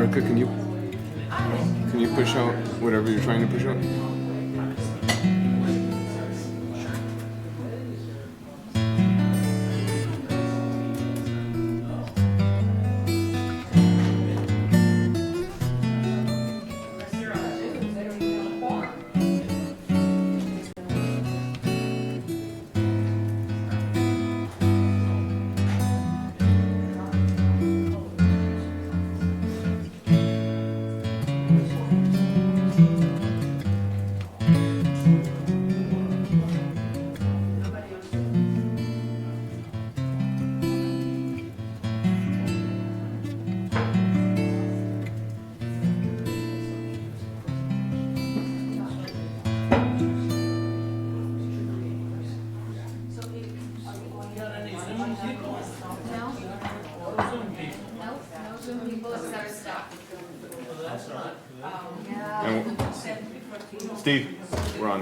Erica, can you push out whatever you're trying to push out? Steve, we're on.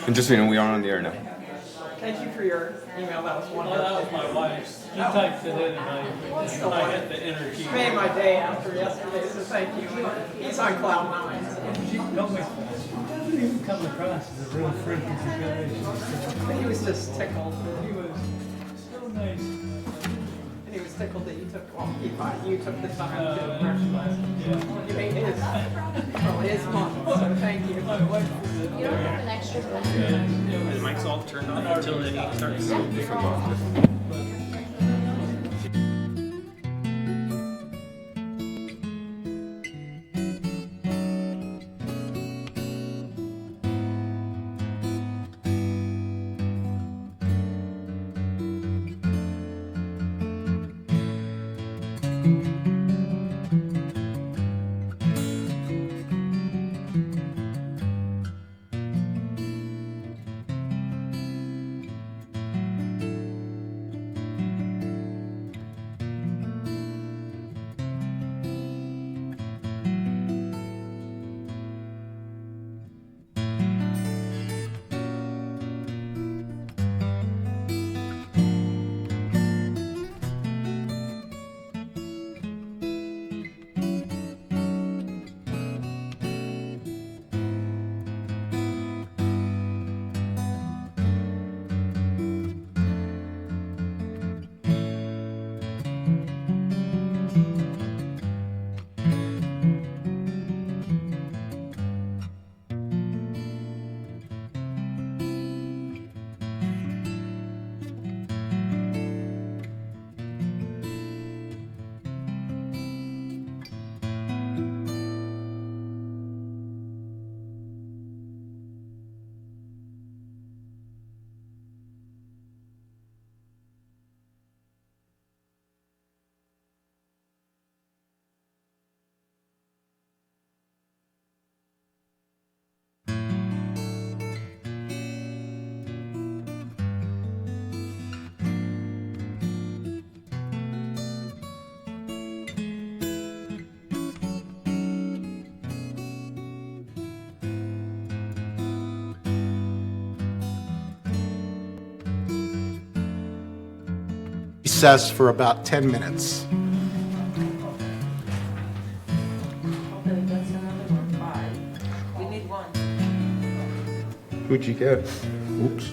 And just so you know, we are on the air now. Thank you for your email. That was wonderful. Well, that was my wife's. She typed it in and I hit the enter key. Made my day after yesterday, so thank you. He's on cloud nine. She doesn't even come across as a real friend. He was just tickled. He was so nice. And he was tickled that you took the time to Yeah. you made his month, so thank you. My wife You don't have an extra one. The mic's all turned on until then he starts. Recess for about 10 minutes. We need one. Who'd you get? Oops.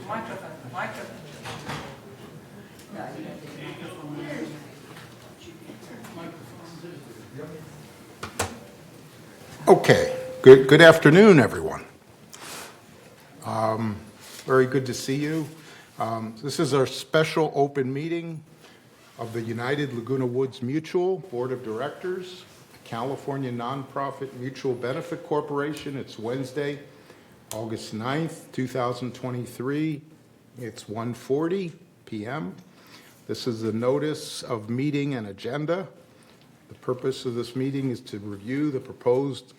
Microphone. Okay, good afternoon, everyone. Very good to see you. This is our special open meeting of the United Laguna Woods Mutual Board of Directors, a California nonprofit mutual benefit corporation. It's Wednesday, August 9th, 2023. It's 1:40 p.m. This is the notice of meeting and agenda. The purpose of this meeting is to review the proposed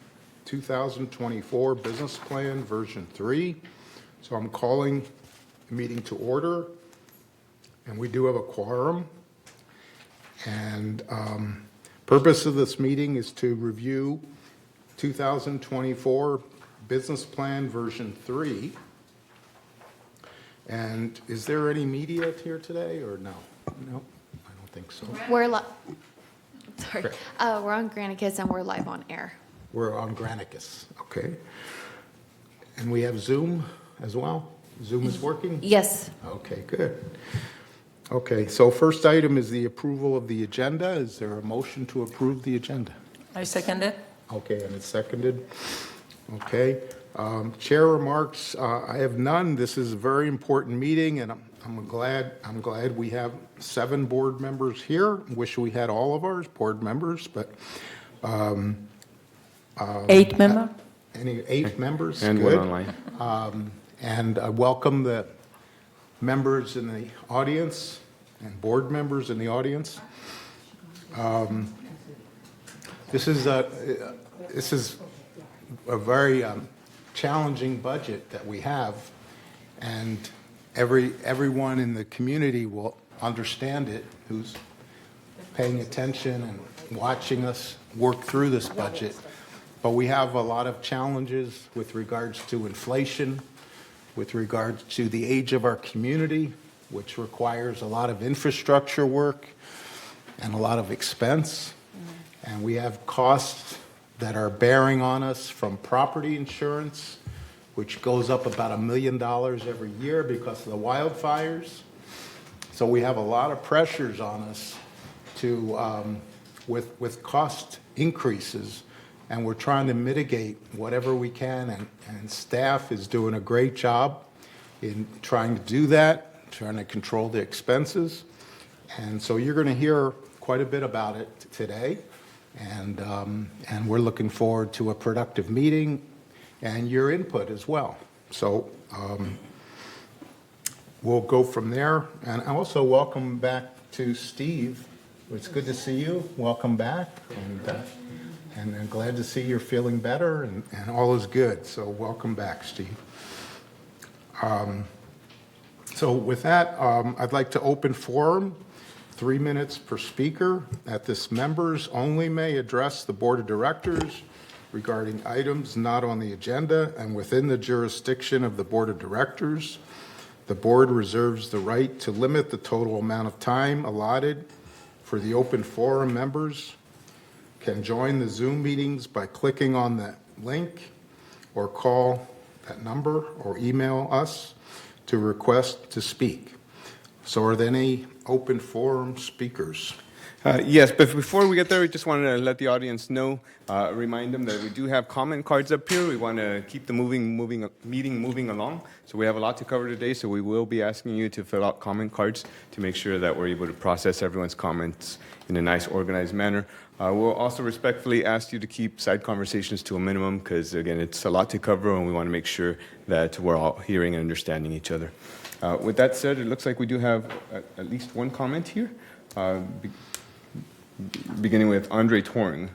2024 business plan version 3. So I'm calling the meeting to order, and we do have a quorum. And purpose of this meeting is to review 2024 business plan version 3. And is there any media here today or no? No, I don't think so. We're we're on Granicus and we're live on air. We're on Granicus, okay. And we have Zoom as well? Zoom is working? Yes. Okay, good. Okay, so first item is the approval of the agenda. Is there a motion to approve the agenda? I second it. Okay, and it's seconded. Okay. Chair remarks, I have none. This is a very important meeting, and I'm glad we have 7 board members here. Wish we had all of ours board members, but 8 member. any 8 members? And Good. one online. And I welcome the members in the audience and board members in the audience. This is a very challenging budget that we have, and everyone in the community will understand it who's paying attention and watching us work through this budget. But we have a lot of challenges with regards to inflation, with regards to the age of our community, which requires a lot of infrastructure work and a lot of expense. And we have costs that are bearing on us from property insurance, which goes up about $1 million every year because of the wildfires. So we have a lot of pressures on us to with cost increases, and we're trying to mitigate whatever we can, and staff is doing a great job in trying to do that, trying to control the expenses. And so you're going to hear quite a bit about it today, and we're looking forward to a productive meeting and your input as well. So we'll go from there. And I also welcome back to Steve. It's good to see you. Welcome back. And I'm glad to see you're feeling better and all is good. So welcome back, Steve. So with that, I'd like to open forum, 3 minutes per speaker. At this, members only may address the Board of Directors regarding items not on the agenda and within the jurisdiction of the Board of Directors. The board reserves the right to limit the total amount of time allotted for the open forum. Members can join the Zoom meetings by clicking on that link or call that number or email us to request to speak. So are there any open forum speakers? Yes, but before we get there, we just wanted to let the audience know, remind them that we do have comment cards up here. We want to keep the meeting moving along. So we have a lot to cover today, so we will be asking you to fill out comment cards to make sure that we're able to process everyone's comments in a nice, organized manner. We'll also respectfully ask you to keep side conversations to a minimum because, again, it's a lot to cover, and we want to make sure that we're all hearing and understanding each other. With that said, it looks like we do have at least one comment here. Beginning with Andre Toring.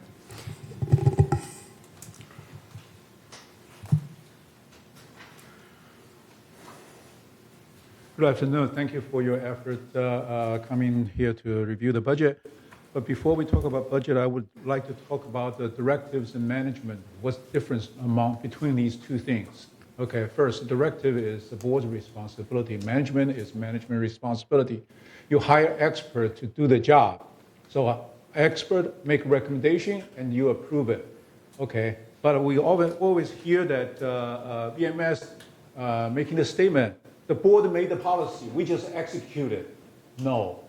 Good afternoon. Thank you for your effort coming here to review the budget. But before we talk about budget, I would like to talk about the directives and management. What's the difference between these two things? Okay, first, the directive is the board's responsibility. Management is management responsibility. You hire expert to do the job. So expert make a recommendation and you approve it. Okay, but we always hear that BMS making the statement, the board made the policy, we just executed. No.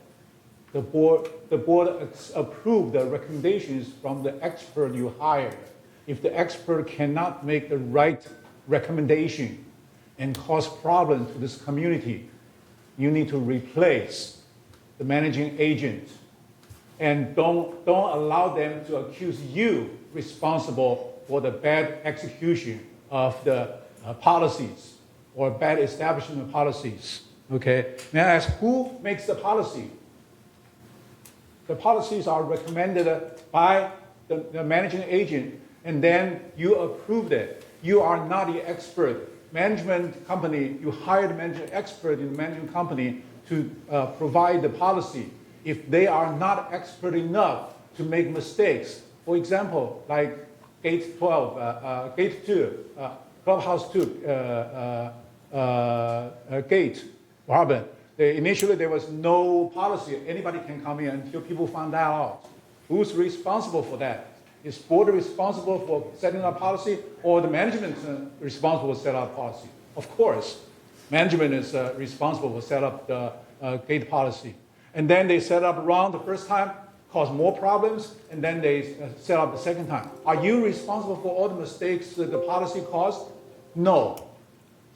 The board approved the recommendations from the expert you hired. If the expert cannot make the right recommendation and cause problem to this community, you need to replace the managing agent. And don't allow them to accuse you responsible for the bad execution of the policies or bad establishment of policies. Okay? May I ask, who makes the policy? The policies are recommended by the managing agent, and then you approved it. You are not the expert. Management company, you hired a management expert in the management company to provide the policy. If they are not expert enough to make mistakes, for example, like Gate 12, Gate 2, Clubhouse 2, Gate, Robin. Initially, there was no policy. Anybody can come in until people found that out. Who's responsible for that? Is board responsible for setting up policy, or the management responsible for setting up policy? Of course, management is responsible for set up the gate policy. And then they set up wrong the first time, cause more problems, and then they set up the second time. Are you responsible for all the mistakes that the policy caused? No.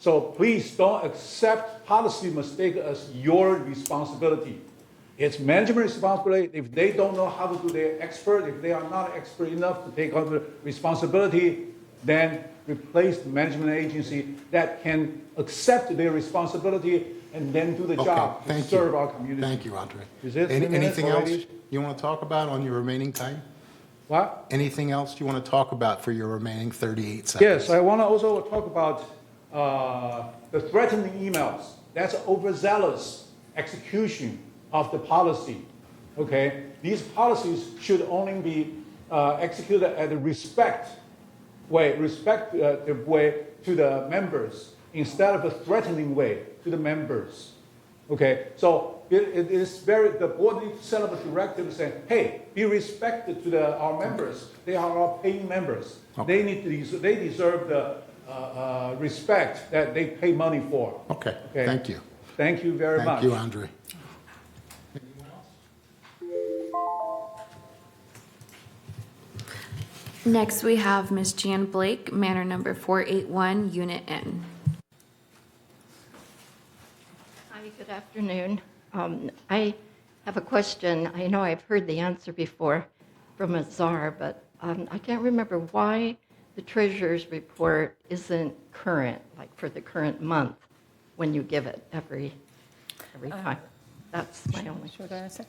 So please don't accept policy mistake as your responsibility. It's management responsibility. If they don't know how to do their expert, if they are not expert enough to take on the responsibility, then replace the management agency that can accept their responsibility and then do the job to serve our community. Thank you, Andre. Is it Anything else already? you want to talk about on your remaining time? What? Anything else you want to talk about for your remaining 38 seconds? Yes, I want to also talk about the threatening emails. That's overzealous execution of the policy. Okay, these policies should only be executed at a respectful way to the members instead of a threatening way to the members. Okay, so it is the board needs to set up a directive saying, hey, be respected to our members. They are our paying members. Okay. They deserve the respect that they pay money for. Okay, thank you. Thank you very much. Thank you, Andre. Next, we have Ms. Jan Blake, manor number 481, Unit N. Hi, good afternoon. I have a question. I know I've heard the answer before from Azar, but I can't remember why the treasurer's report isn't current, like for the current month, when you give it every time. That's my only question.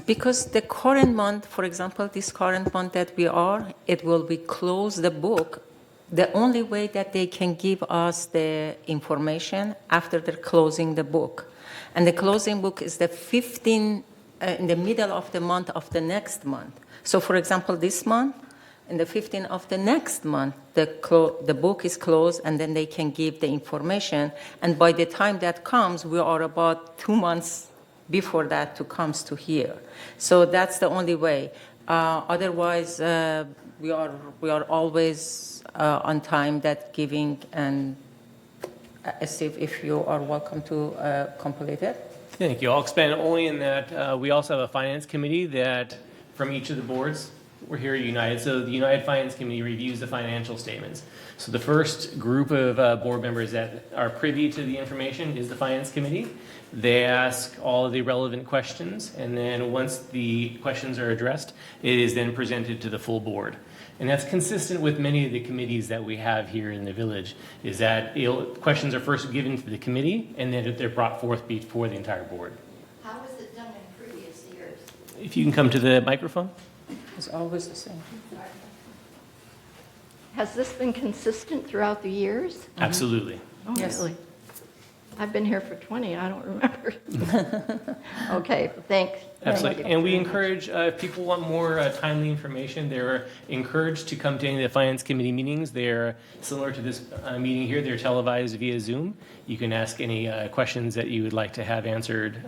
Because the current month, for example, this current month that we are, it will be close the book. The only way that they can give us the information after they're closing the book. And the closing book is the 15, in the middle of the month of the next month. So for example, this month, in the 15th of the next month, the book is closed, and then they can give the information. And by the time that comes, we are about 2 months before that to comes to here. So that's the only way. Otherwise, we are always on time that giving, and Steve, if you are welcome to complete it. Thank you. I'll expand only in that we also have a finance committee that from each of the boards. We're here at United. So the United Finance Committee reviews the financial statements. So the first group of board members that are privy to the information is the Finance Committee. They ask all of the relevant questions, and then once the questions are addressed, it is then presented to the full board. And that's consistent with many of the committees that we have here in the village, is that questions are first given to the committee, and then they're brought forth before the entire board. How was it done in previous years? If you can come to the microphone. It's always the same. Has this been consistent throughout the years? Absolutely. Oh, Yes. really? I've been here for 20, I don't remember. Okay, Absolutely. And we encourage, if people want more timely information, they're encouraged to come to any of the Finance Committee meetings. They're similar to this meeting here. They're televised via Zoom. You can ask any questions that you would like to have answered,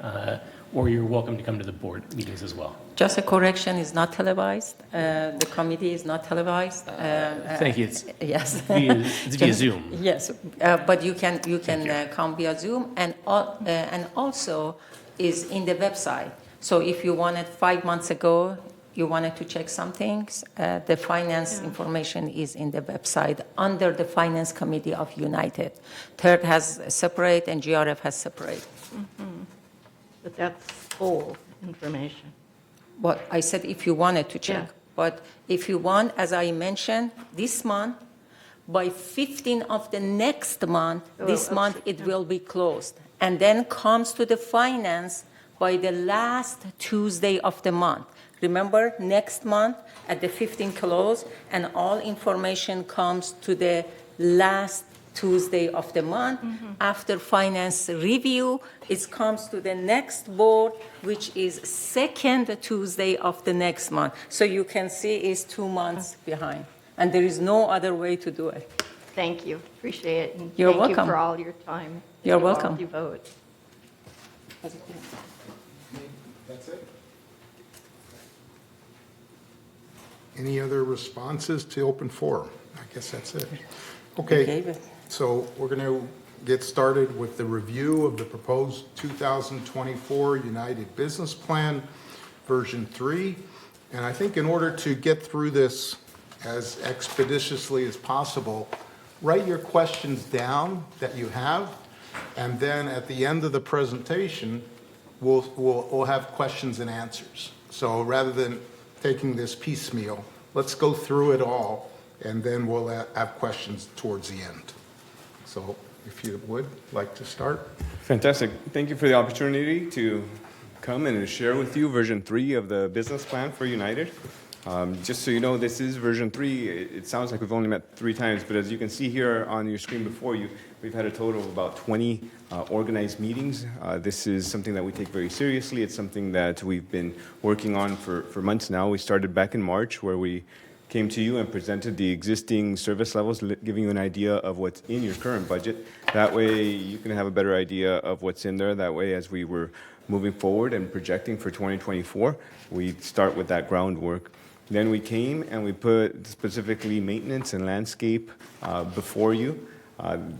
or you're welcome to come to the board meetings as well. Just a correction, is not televised. The committee is not televised. Thank you. It's Yes. it's via Zoom. Yes, but you can come via Zoom, and also is in the website. So if you wanted 5 months ago, you wanted to check some things, the finance information is in the website under the Finance Committee of United. Third has separate and GRF has separate. But that's full information. But I said if you wanted to check. Yeah. But if you want, as I mentioned, this month, by 15 of the next month, this month it will be closed. And then comes to the finance by the last Tuesday of the month. Remember, next month at the 15th close, and all information comes to the last Tuesday of the month. After finance review, it comes to the next board, which is second Tuesday of the next month. So you can see it's 2 months behind, and there is no other way to do it. Thank you, appreciate it. And You're thank welcome. you for all your time. You're and all welcome. you vote. That's it. Any other responses to open forum? I guess that's it. Okay, David. so we're going to get started with the review of the proposed 2024 United Business Plan, version 3. And I think in order to get through this as expeditiously as possible, write your questions down that you have, and then at the end of the presentation, we'll have questions and answers. So rather than taking this piecemeal, let's go through it all, and then we'll have questions towards the end. So if you would like to start. Fantastic. Thank you for the opportunity to come and share with you version 3 of the business plan for United. Just so you know, this is version 3. It sounds like we've only met 3 times, but as you can see here on your screen before you, we've had a total of about 20 organized meetings. This is something that we take very seriously. It's something that we've been working on for months now. We started back in March, where we came to you and presented the existing service levels, giving you an idea of what's in your current budget. That way you can have a better idea of what's in there. That way, as we were moving forward and projecting for 2024, we start with that groundwork. Then we came and we put specifically maintenance and landscape before you,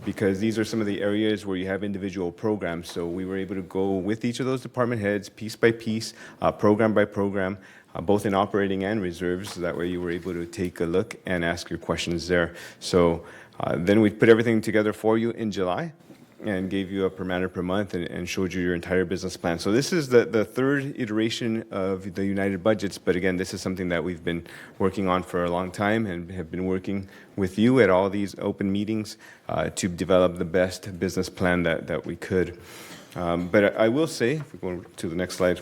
because these are some of the areas where you have individual programs. So we were able to go with each of those department heads, piece by piece, program by program, both in operating and reserves. So that way you were able to take a look and ask your questions there. So then we put everything together for you in July and gave you a per matter per month and showed you your entire business plan. So this is the third iteration of the United budgets, but again, this is something that we've been working on for a long time and have been working with you at all these open meetings to develop the best business plan that we could. But I will say, if we go to the next slide,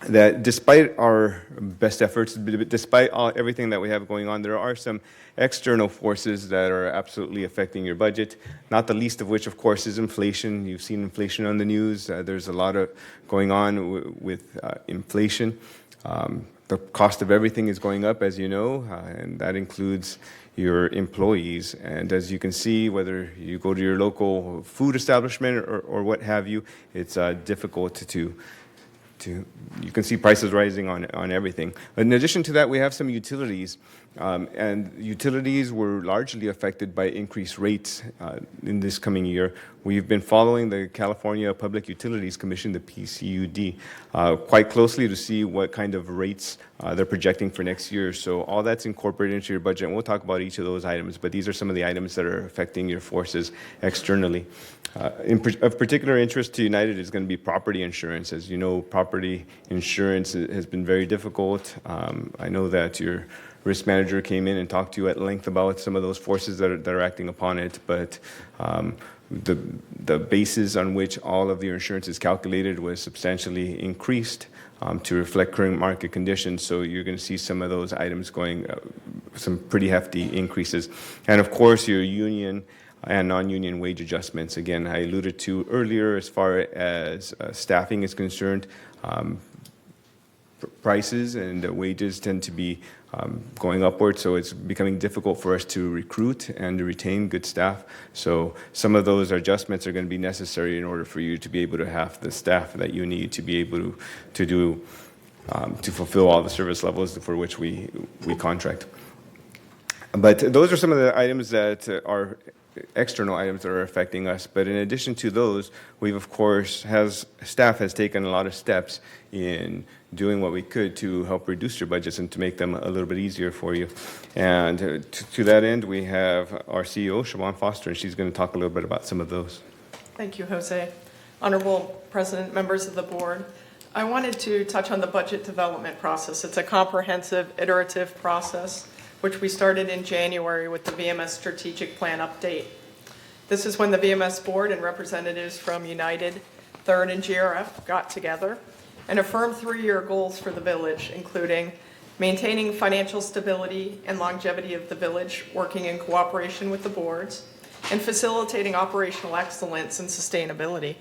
that despite our best efforts, despite everything that we have going on, there are some external forces that are absolutely affecting your budget, not the least of which, of course, is inflation. You've seen inflation on the news. There's a lot of going on with inflation. The cost of everything is going up, as you know, and that includes your employees. And as you can see, whether you go to your local food establishment or what have you, it's difficult to you can see prices rising on everything. In addition to that, we have some utilities, and utilities were largely affected by increased rates in this coming year. We've been following the California Public Utilities Commission, the PCUD, quite closely to see what kind of rates they're projecting for next year. So all that's incorporated into your budget, and we'll talk about each of those items, but these are some of the items that are affecting your forces externally. Of particular interest to United is going to be property insurance. As you know, property insurance has been very difficult. I know that your risk manager came in and talked to you at length about some of those forces that are acting upon it, but the basis on which all of your insurance is calculated was substantially increased to reflect current market conditions. So you're going to see some of those items going, some pretty hefty increases. And of course, your union and non-union wage adjustments. Again, I alluded to earlier, as far as staffing is concerned, prices and wages tend to be going upward, so it's becoming difficult for us to recruit and to retain good staff. So some of those adjustments are going to be necessary in order for you to be able to have the staff that you need to be able to fulfill all the service levels for which we contract. But those are some of the items that are external items that are affecting us. But in addition to those, we've of course staff has taken a lot of steps in doing what we could to help reduce your budgets and to make them a little bit easier for you. And to that end, we have our CEO, Siobhan Foster, and she's going to talk a little bit about some of those. Thank you, Jose. Honorable President, members of the board, I wanted to touch on the budget development process. It's a comprehensive, iterative process, which we started in January with the VMS Strategic Plan Update. This is when the VMS board and representatives from United, Third, and GRF got together and affirmed 3-year goals for the village, including maintaining financial stability and longevity of the village, working in cooperation with the boards, and facilitating operational excellence and sustainability.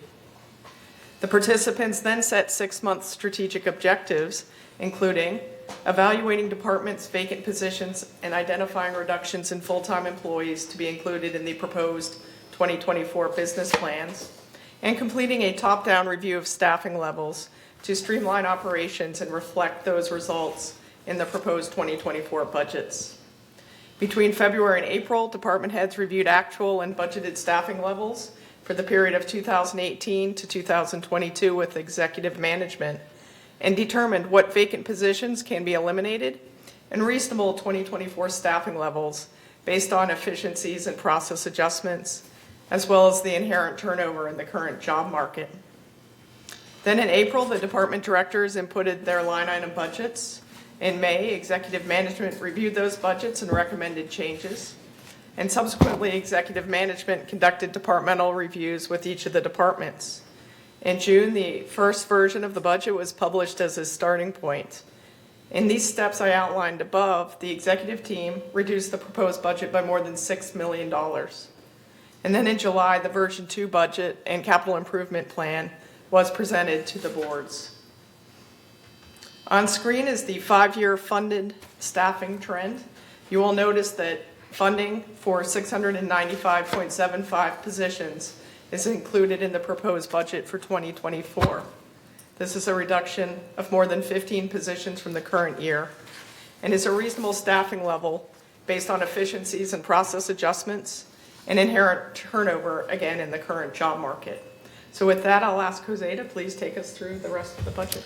The participants then set 6-month strategic objectives, including evaluating departments' vacant positions and identifying reductions in full-time employees to be included in the proposed 2024 business plans, and completing a top-down review of staffing levels to streamline operations and reflect those results in the proposed 2024 budgets. Between February and April, department heads reviewed actual and budgeted staffing levels for the period of 2018 to 2022 with executive management and determined what vacant positions can be eliminated and reasonable 2024 staffing levels based on efficiencies and process adjustments, as well as the inherent turnover in the current job market. Then in April, the department directors inputted their line item budgets. In May, executive management reviewed those budgets and recommended changes. And subsequently, executive management conducted departmental reviews with each of the departments. In June, the first version of the budget was published as a starting point. In these steps I outlined above, the executive team reduced the proposed budget by more than $6 million. And then in July, the version 2 budget and capital improvement plan was presented to the boards. On screen is the 5-year funded staffing trend. You will notice that funding for 695.75 positions is included in the proposed budget for 2024. This is a reduction of more than 15 positions from the current year and is a reasonable staffing level based on efficiencies and process adjustments and inherent turnover, again, in the current job market. So with that, I'll ask Jose to please take us through the rest of the budget.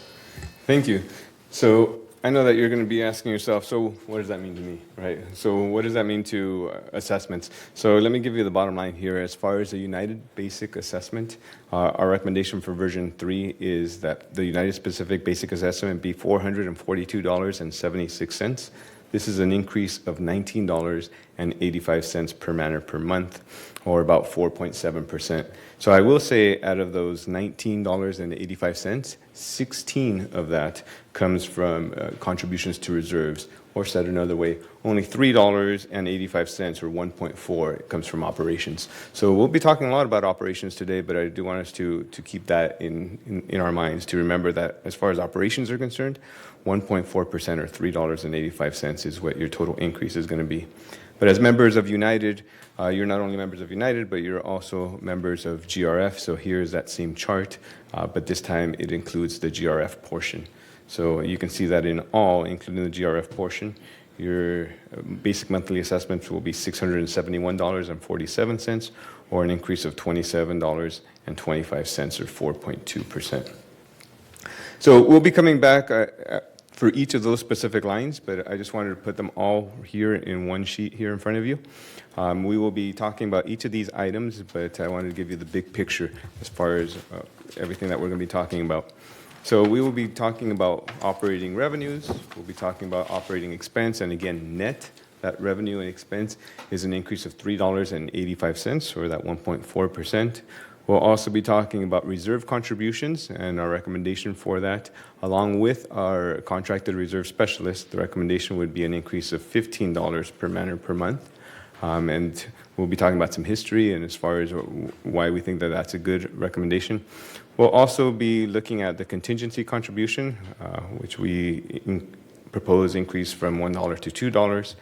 Thank you. So I know that you're going to be asking yourself, so what does that mean to me, right? So what does that mean to assessments? So let me give you the bottom line here. As far as the United Basic Assessment, our recommendation for version 3 is that the United Specific Basic Assessment be $442.76. This is an increase of $19.85 per manor per month, or about 4.7%. So I will say out of those $19.85, 16 of that comes from contributions to reserves, or said another way, only $3.85 or 1.4 comes from operations. So we'll be talking a lot about operations today, but I do want us to keep that in our minds, to remember that as far as operations are concerned, 1.4% or $3.85 is what your total increase is going to be. But as members of United, you're not only members of United, but you're also members of GRF. So here's that same chart, but this time it includes the GRF portion. So you can see that in all, including the GRF portion, your basic monthly assessments will be $671.47, or an increase of $27.25, or 4.2%. So we'll be coming back for each of those specific lines, but I just wanted to put them all here in one sheet here in front of you. We will be talking about each of these items, but I wanted to give you the big picture as far as everything that we're going to be talking about. So we will be talking about operating revenues, we'll be talking about operating expense, and again, net, that revenue and expense is an increase of $3.85, or that 1.4%. We'll also be talking about reserve contributions and our recommendation for that. Along with our contracted reserve specialist, the recommendation would be an increase of $15 per manor per month. And We'll be talking about some history and as far as why we think that that's a good recommendation. We'll also be looking at the contingency contribution, which we propose increase from $1 to $2.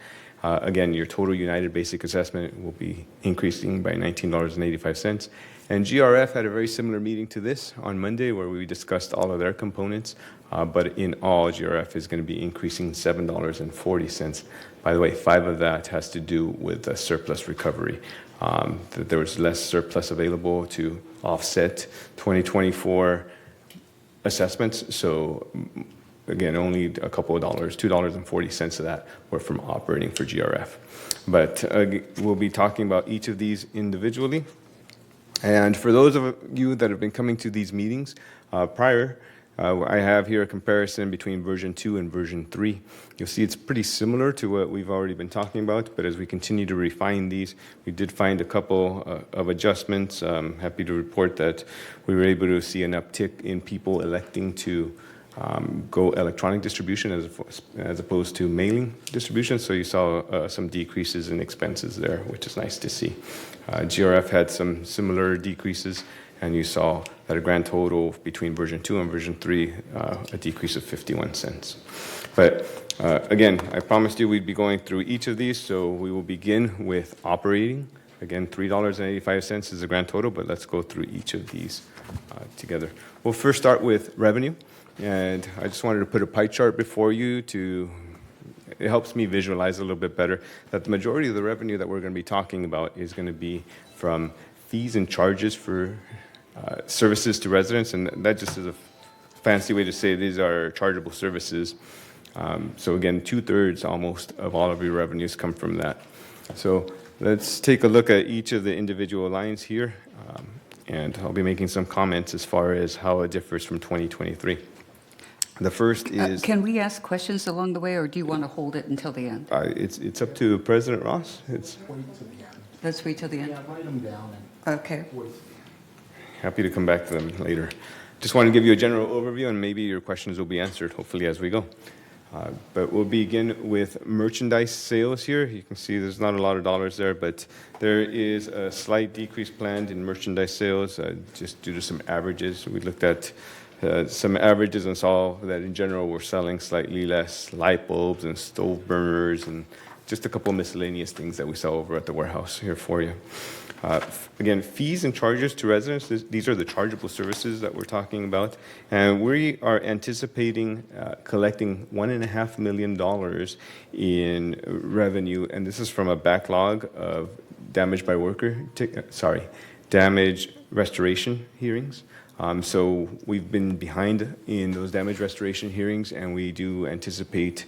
Again, your total United Basic Assessment will be increasing by $19.85. And GRF had a very similar meeting to this on Monday where we discussed all of their components, but in all, GRF is going to be increasing $7.40. By the way, 5 of that has to do with the surplus recovery. That there was less surplus available to offset 2024 assessments, so again, only a couple of dollars, $2.40 of that were from operating for GRF. But we'll be talking about each of these individually. And for those of you that have been coming to these meetings prior, I have here a comparison between version 2 and version 3. You'll see it's pretty similar to what we've already been talking about, but as we continue to refine these, we did find a couple of adjustments. I'm happy to report that we were able to see an uptick in people electing to go electronic distribution as opposed to mailing distribution. So you saw some decreases in expenses there, which is nice to see. GRF had some similar decreases, and you saw that a grand total between version 2 and version 3, a decrease of 51 cents. But again, I promised you we'd be going through each of these, so we will begin with operating. Again, $3.85 is the grand total, but let's go through each of these together. We'll first start with revenue. And I just wanted to put a pie chart before you it helps me visualize a little bit better that the majority of the revenue that we're going to be talking about is going to be from fees and charges for services to residents. And that just is a fancy way to say these are chargeable services. So again, 2/3 almost of all of your revenues come from that. So let's take a look at each of the individual lines here. And I'll be making some comments as far as how it differs from 2023. The first is... Can we ask questions along the way, or do you want to hold it until the end? It's up to President Ross. Wait till the end. Let's wait till the end. Yeah, write them down and Okay. wait till the end. Happy to come back to them later. Just want to give you a general overview, and maybe your questions will be answered, hopefully, as we go. But we'll begin with merchandise sales here. You can see there's not a lot of dollars there, but there is a slight decrease planned in merchandise sales just due to some averages. We looked at some averages and saw that in general we're selling slightly less light bulbs and stove burners and just a couple of miscellaneous things that we sell over at the warehouse here for you. Again, fees and charges to residents, these are the chargeable services that we're talking about. And we are anticipating collecting $1.5 million in revenue. And this is from a backlog of damage restoration hearings. So we've been behind in those damage restoration hearings, and we do anticipate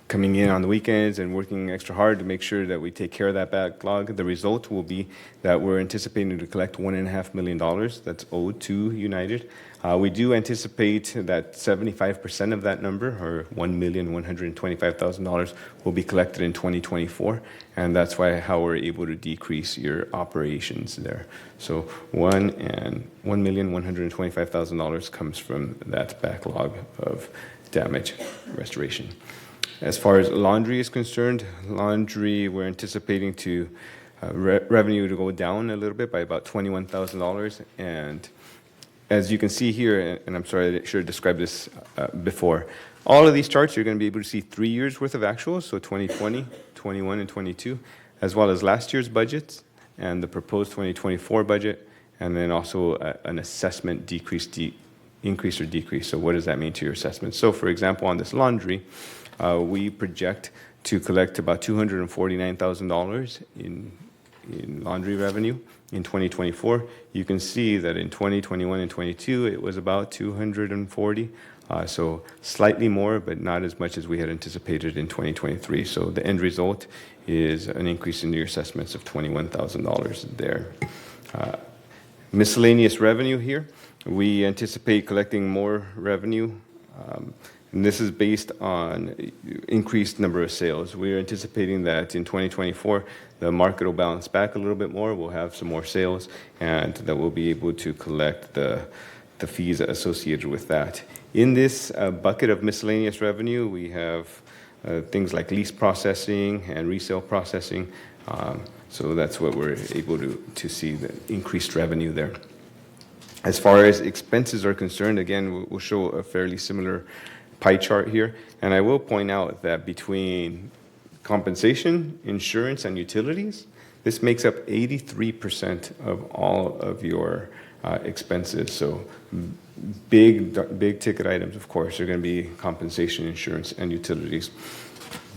coming in on the weekends and working extra hard to make sure that we take care of that backlog. The result will be that we're anticipating to collect $1.5 million that's owed to United. We do anticipate that 75% of that number, or $1,125,000, will be collected in 2024, and that's how we're able to decrease your operations there. So $1,125,000 comes from that backlog of damage restoration. As far as laundry is concerned, we're anticipating revenue to go down a little bit by about $21,000. And as you can see here, and I'm sorry, I should have described this before, all of these charts, you're going to be able to see 3 years worth of actuals, so 2020, 21, and 22, as well as last year's budgets and the proposed 2024 budget, and then also an assessment increase or decrease. So what does that mean to your assessment? So for example, on this laundry, we project to collect about $249,000 in laundry revenue in 2024. You can see that in 2021 and 22, it was about 240. So slightly more, but not as much as we had anticipated in 2023. So the end result is an increase in your assessments of $21,000 there. Miscellaneous revenue here. We anticipate collecting more revenue. And this is based on increased number of sales. We're anticipating that in 2024, the market will balance back a little bit more. We'll have some more sales, and that we'll be able to collect the fees associated with that. In this bucket of miscellaneous revenue, we have things like lease processing and resale processing. So that's what we're able to see, the increased revenue there. As far as expenses are concerned, again, we'll show a fairly similar pie chart here. And I will point out that between compensation, insurance, and utilities, this makes up 83% of all of your expenses. So big ticket items, of course, are going to be compensation, insurance, and utilities.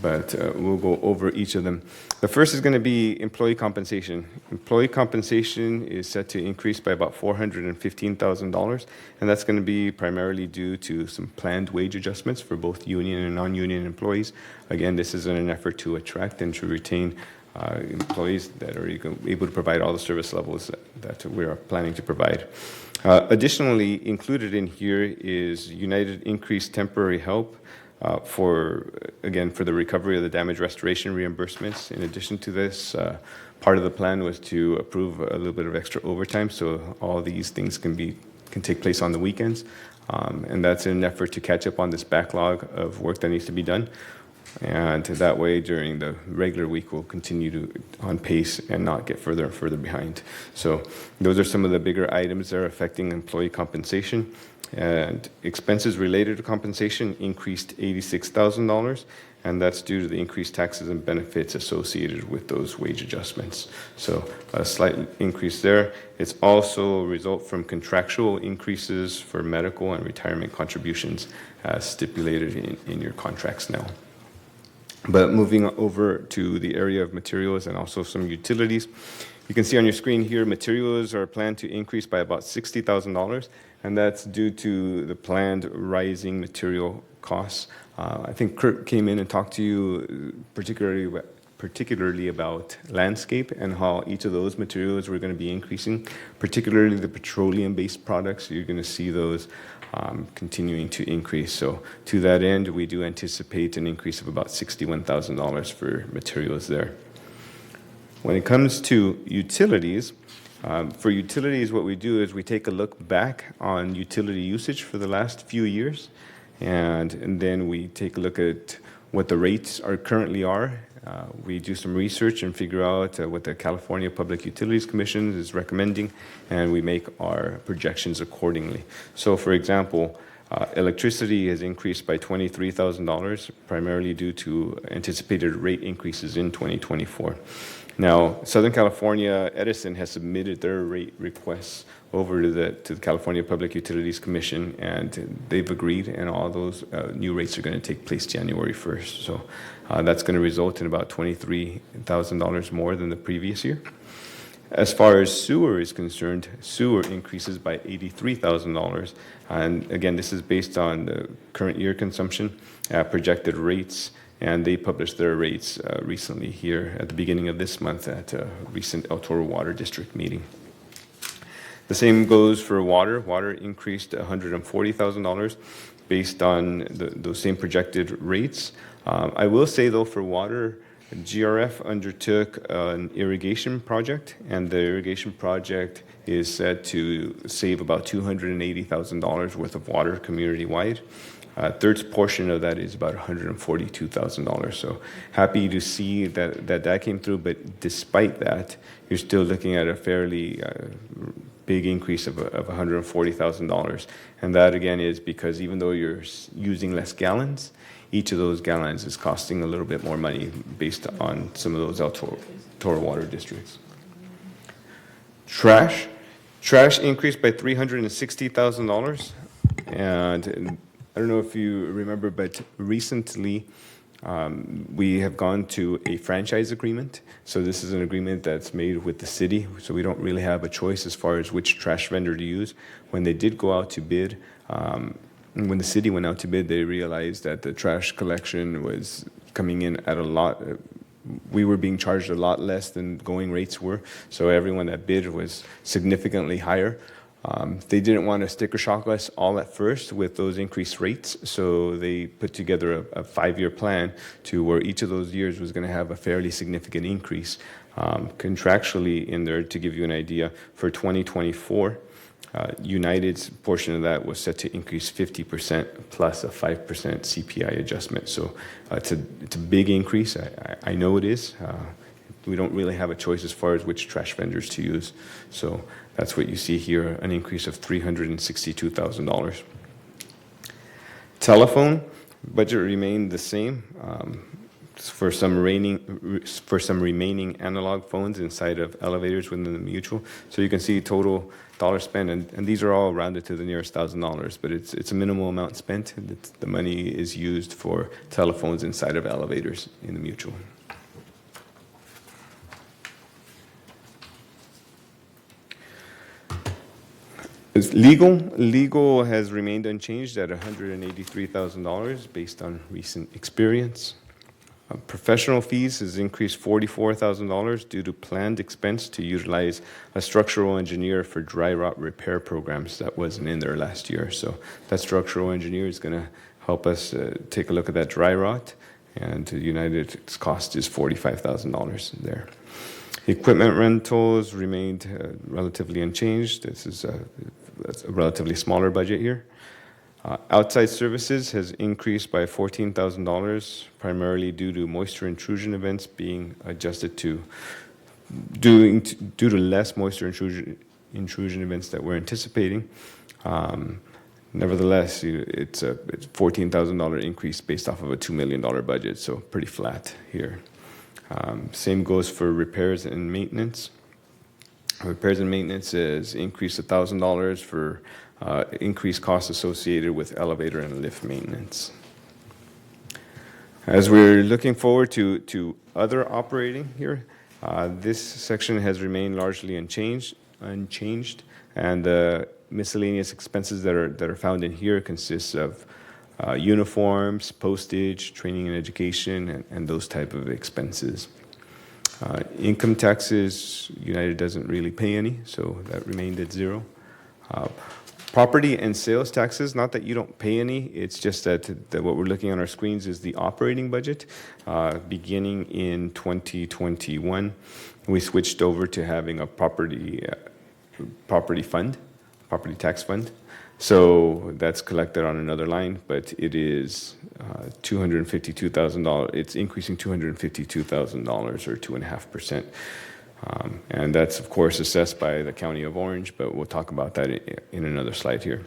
But we'll go over each of them. The first is going to be employee compensation. Employee compensation is set to increase by about $415,000, and that's going to be primarily due to some planned wage adjustments for both union and non-union employees. Again, this is in an effort to attract and to retain employees that are able to provide all the service levels that we are planning to provide. Additionally, included in here is United increased temporary help for the recovery of the damage restoration reimbursements. In addition to this, part of the plan was to approve a little bit of extra overtime, so all these things can take place on the weekends, and that's in an effort to catch up on this backlog of work that needs to be done. And that way, during the regular week, we'll continue on pace and not get further and further behind. So those are some of the bigger items that are affecting employee compensation. And expenses related to compensation increased $86,000, and that's due to the increased taxes and benefits associated with those wage adjustments. So a slight increase there. It's also a result from contractual increases for medical and retirement contributions as stipulated in your contracts now. But moving over to the area of materials and also some utilities, you can see on your screen here, materials are planned to increase by about $60,000, and that's due to the planned rising material costs. I think Kurt came in and talked to you particularly about landscape and how each of those materials were going to be increasing, particularly the petroleum-based products. You're going to see those continuing to increase. So to that end, we do anticipate an increase of about $61,000 for materials there. When it comes to utilities, for utilities, what we do is we take a look back on utility usage for the last few years, and then we take a look at what the rates currently are. We do some research and figure out what the California Public Utilities Commission is recommending, and we make our projections accordingly. So, for example, electricity has increased by $23,000, primarily due to anticipated rate increases in 2024. Now, Southern California Edison has submitted their rate requests over to the California Public Utilities Commission, and they've agreed, and all those new rates are going to take place January 1st. So that's going to result in about $23,000 more than the previous year. As far as sewer is concerned, sewer increases by $83,000. And again, this is based on the current year consumption, projected rates, and they published their rates recently here at the beginning of this month at a recent El Toro Water District meeting. The same goes for water. Water increased $140,000 based on those same projected rates. I will say, though, for water, GRF undertook an irrigation project, and the irrigation project is said to save about $280,000 worth of water community-wide. Third portion of that is about $142,000. So happy to see that came through, but despite that, you're still looking at a fairly big increase of $140,000. And that, again, is because even though you're using less gallons, each of those gallons is costing a little bit more money based on some of those El Toro water districts. Trash increased by $360,000. And I don't know if you remember, but recently we have gone to a franchise agreement. So this is an agreement that's made with the city. So we don't really have a choice as far as which trash vendor to use. When they did go out to bid, when the city went out to bid, they realized that the trash collection was coming in at a lot. We were being charged a lot less than going rates were. So everyone that bid was significantly higher. They didn't want to sticker shock us all at first with those increased rates, so they put together a 5-year plan to where each of those years was going to have a fairly significant increase. Contractually in there, to give you an idea, for 2024, United's portion of that was set to increase 50% plus a 5% CPI adjustment. So it's a big increase. I know it is. we don't really have a choice as far as which trash vendors to use. So that's what you see here, an increase of $362,000. Telephone budget remained the same for some remaining analog phones inside of elevators within the mutual. So you can see total dollar spent, and these are all rounded to the nearest $1,000, but it's a minimal amount spent. The money is used for telephones inside of elevators in the mutual. Legal has remained unchanged at $183,000 based on recent experience. Professional fees has increased $44,000 due to planned expense to utilize a structural engineer for dry rot repair programs that wasn't in there last year. So that structural engineer is going to help us take a look at that dry rot, and United's cost is $45,000 there. Equipment rentals remained relatively unchanged. That's a relatively smaller budget here. Outside services has increased by $14,000, primarily due to moisture intrusion events being adjusted due to less moisture intrusion events that we're anticipating. Nevertheless, it's a $14,000 increase based off of a $2 million budget, so pretty flat here. Same goes for repairs and maintenance. Repairs and maintenance is increased $1,000 for increased costs associated with elevator and lift maintenance. As we're looking forward to other operating here, this section has remained largely unchanged, and the miscellaneous expenses that are found in here consists of uniforms, postage, training and education, and those type of expenses. Income taxes, United doesn't really pay any, so that remained at zero. Property and sales taxes, not that you don't pay any, it's just that what we're looking on our screens is the operating budget. Beginning in 2021, we switched over to having a property tax fund. So that's collected on another line, but it is $252,000. It's increasing $252,000 or 2.5%. And that's, of course, assessed by the County of Orange, but we'll talk about that in another slide here.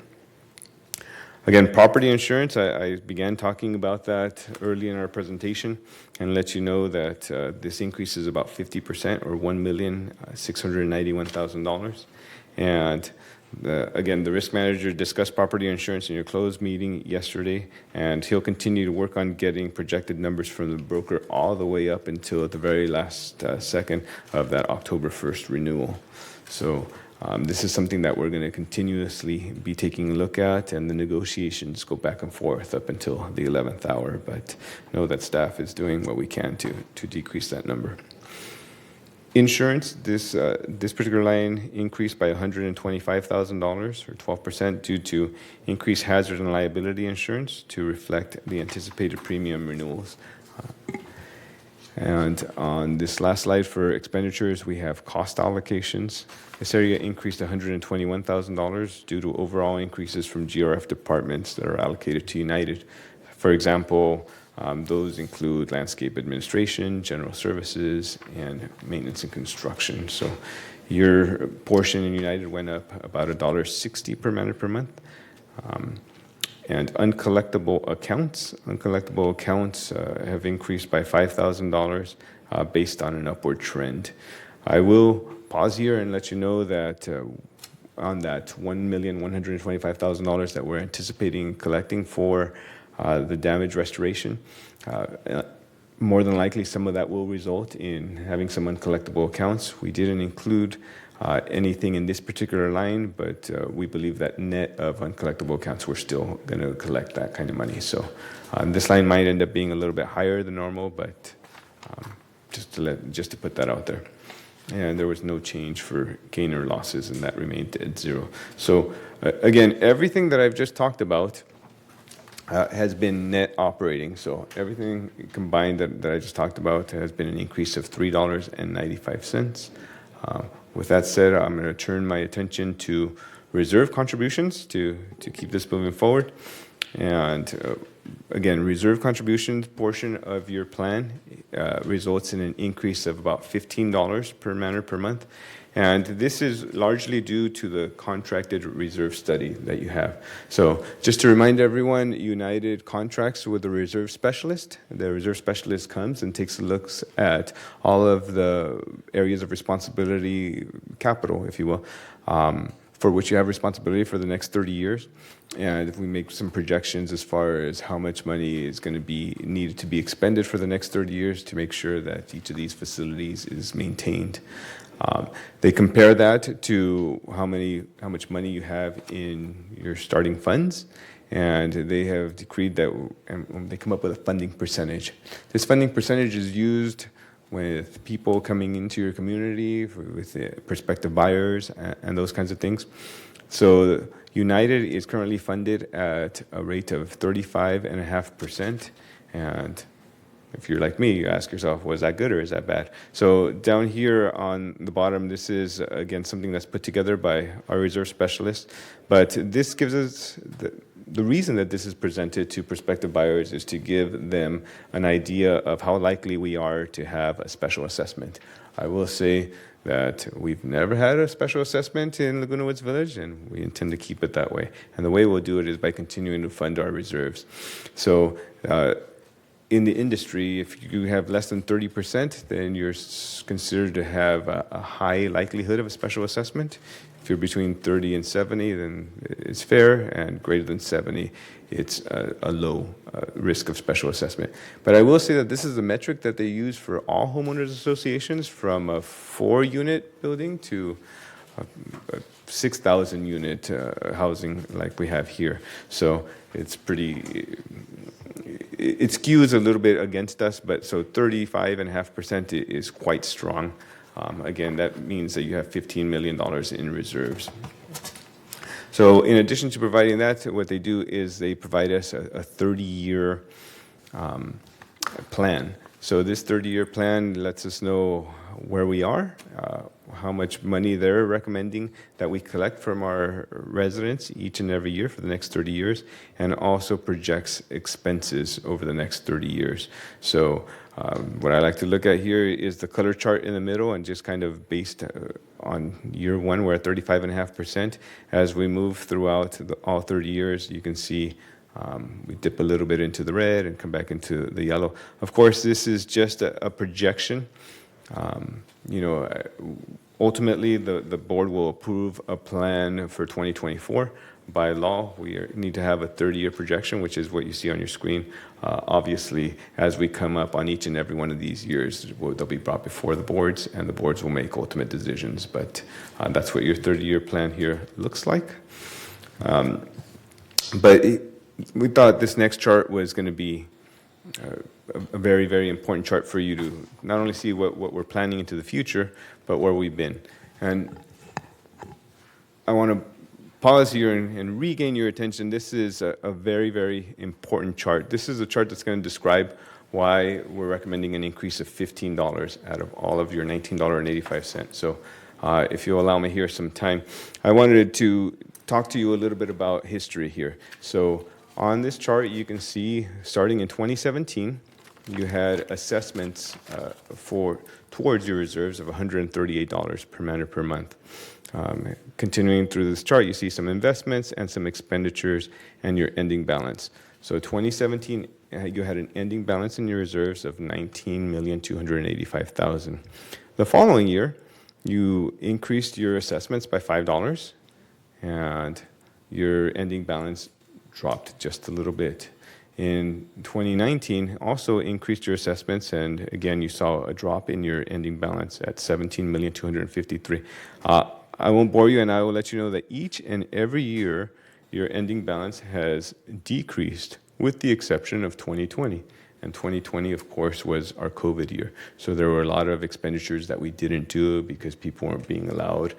Again, property insurance, I began talking about that early in our presentation and let you know that this increase is about 50% or $1,691,000. And again, the risk manager discussed property insurance in your closed meeting yesterday, and he'll continue to work on getting projected numbers from the broker all the way up until the very last second of that October 1st renewal. So this is something that we're going to continuously be taking a look at, and the negotiations go back and forth up until the 11th hour, but know that staff is doing what we can to decrease that number. Insurance, this particular line increased by $125,000 or 12% due to increased hazard and liability insurance to reflect the anticipated premium renewals. And on this last slide for expenditures, we have cost allocations. This area increased $121,000 due to overall increases from GRF departments that are allocated to United. For example, those include landscape administration, general services, and maintenance and construction. So your portion in United went up about $1.60 per minute per month. And uncollectible accounts have increased by $5,000 based on an upward trend. I will pause here and let you know that on that $1,125,000 that we're anticipating collecting for the damage restoration, more than likely some of that will result in having some uncollectible accounts. We didn't include anything in this particular line, but we believe that net of uncollectible accounts, we're still going to collect that kind of money. So this line might end up being a little bit higher than normal, but just to put that out there. And there was no change for gain or losses, and that remained at zero. So again, everything that I've just talked about has been net operating. So everything combined that I just talked about has been an increase of $3.95. With that said, I'm going to turn my attention to reserve contributions to keep this moving forward. And again, reserve contributions portion of your plan results in an increase of about $15 per manor per month. And this is largely due to the contracted reserve study that you have. So just to remind everyone, United contracts with the reserve specialist. The reserve specialist comes and takes a look at all of the areas of responsibility, capital, if you will, for which you have responsibility for the next 30 years. And if we make some projections as far as how much money is going to be needed to be expended for the next 30 years to make sure that each of these facilities is maintained. They compare that to how much money you have in your starting funds, and they have decreed that, and they come up with a funding percentage. This funding percentage is used with people coming into your community, with prospective buyers, and those kinds of things. So United is currently funded at a rate of 35.5%, and if you're like me, you ask yourself, was that good or is that bad? So down here on the bottom, this is, again, something that's put together by our reserve specialist. But this gives us, the reason that this is presented to prospective buyers is to give them an idea of how likely we are to have a special assessment. I will say that we've never had a special assessment in Laguna Woods Village, and we intend to keep it that way. And the way we'll do it is by continuing to fund our reserves. So, in the industry, if you have less than 30%, then you're considered to have a high likelihood of a special assessment. If you're between 30 and 70, then it's fair, and greater than 70, it's a low risk of special assessment. But I will say that this is a metric that they use for all homeowners associations, from a 4-unit building to a 6,000 unit housing like we have here. So it's pretty, it skews a little bit against us, but so 35.5% is quite strong. Again, that means that you have $15 million in reserves. So in addition to providing that, what they do is they provide us a 30-year plan. So this 30-year plan lets us know where we are, how much money they're recommending that we collect from our residents each and every year for the next 30 years, and also projects expenses over the next 30 years. So what I like to look at here is the color chart in the middle, and just kind of based on year one, we're at 35.5%. As we move throughout all 30 years, you can see we dip a little bit into the red and come back into the yellow. Of course, this is just a projection. Ultimately, the board will approve a plan for 2024. By law, we need to have a 30-year projection, which is what you see on your screen. Obviously, as we come up on each and every one of these years, they'll be brought before the boards, and the boards will make ultimate decisions. But that's what your 30-year plan here looks like. We thought this next chart was going to be a very, very important chart for you to not only see what we're planning into the future, but where we've been. And I want to pause here and regain your attention. This is a very, very important chart. This is a chart that's going to describe why we're recommending an increase of $15 out of all of your $19.85. So if you'll allow me here some time, I wanted to talk to you a little bit about history here. So on this chart, you can see starting in 2017, you had assessments towards your reserves of $138 per manor per month. Continuing through this chart, you see some investments and some expenditures and your ending balance. So 2017, you had an ending balance in your reserves of $19,285,000. The following year, you increased your assessments by $5, and your ending balance dropped just a little bit. In 2019, also increased your assessments, and again, you saw a drop in your ending balance at $17,253,000. I won't bore you, and I will let you know that each and every year, your ending balance has decreased, with the exception of 2020. And 2020, of course, was our COVID year. So there were a lot of expenditures that we didn't do because people weren't being allowed,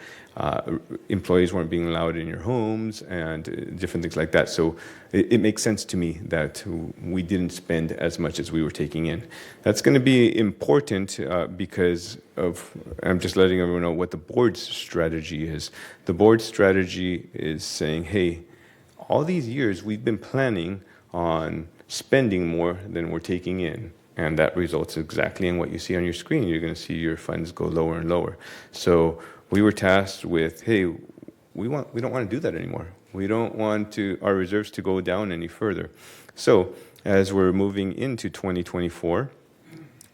employees weren't being allowed in your homes, and different things like that. So it makes sense to me that we didn't spend as much as we were taking in. That's going to be important because I'm just letting everyone know what the board's strategy is. The board's strategy is saying, hey, all these years we've been planning on spending more than we're taking in. And that results exactly in what you see on your screen. You're going to see your funds go lower and lower. So we were tasked with, hey, we don't want to do that anymore. We don't want our reserves to go down any further. So as we're moving into 2024,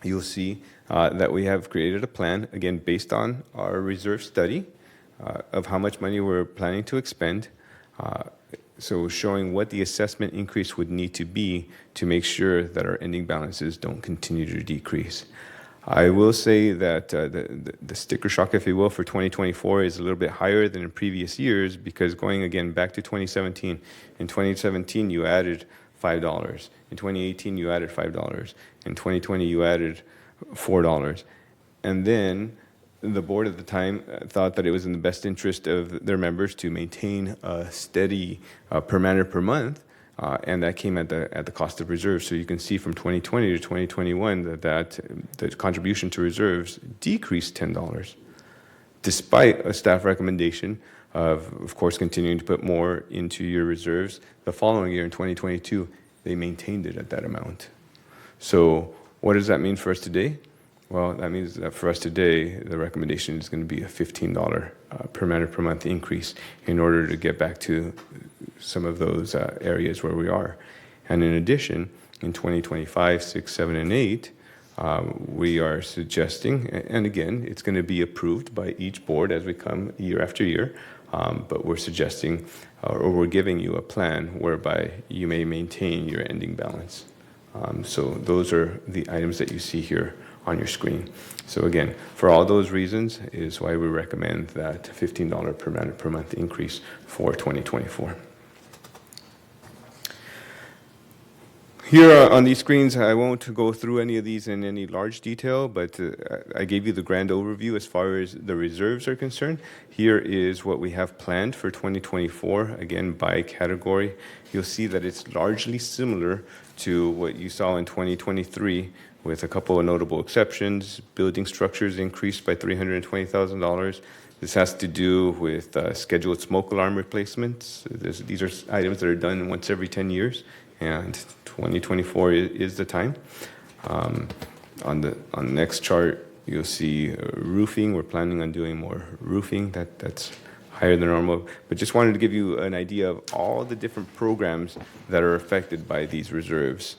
you'll see that we have created a plan, again, based on our reserve study of how much money we're planning to expend. So showing what the assessment increase would need to be to make sure that our ending balances don't continue to decrease. I will say that the sticker shock, if you will, for 2024 is a little bit higher than in previous years, because going again back to 2017, in 2017 you added $5. In 2018 you added $5. In 2020 you added $4. And then the board at the time thought that it was in the best interest of their members to maintain a steady per manor per month, and that came at the cost of reserves. So you can see from 2020 to 2021 that the contribution to reserves decreased $10, despite a staff recommendation of course, continuing to put more into your reserves. The following year, in 2022, they maintained it at that amount. So what does that mean for us today? Well, that means that for us today, the recommendation is going to be a $15 per manor per month increase in order to get back to some of those areas where we are. And in addition, in 2025, 6, 7, and 8, we are suggesting, and again, it's going to be approved by each board as we come year after year, but we're suggesting, or we're giving you a plan whereby you may maintain your ending balance. So those are the items that you see here on your screen. So again, for all those reasons is why we recommend that $15 per manor per month increase for 2024. Here on these screens, I won't go through any of these in any large detail, but I gave you the grand overview as far as the reserves are concerned. Here is what we have planned for 2024, again, by category. You'll see that it's largely similar to what you saw in 2023, with a couple of notable exceptions. Building structures increased by $320,000. This has to do with scheduled smoke alarm replacements. These are items that are done once every 10 years, and 2024 is the time. On the next chart, you'll see roofing. We're planning on doing more roofing. That's higher than normal. But just wanted to give you an idea of all the different programs that are affected by these reserves.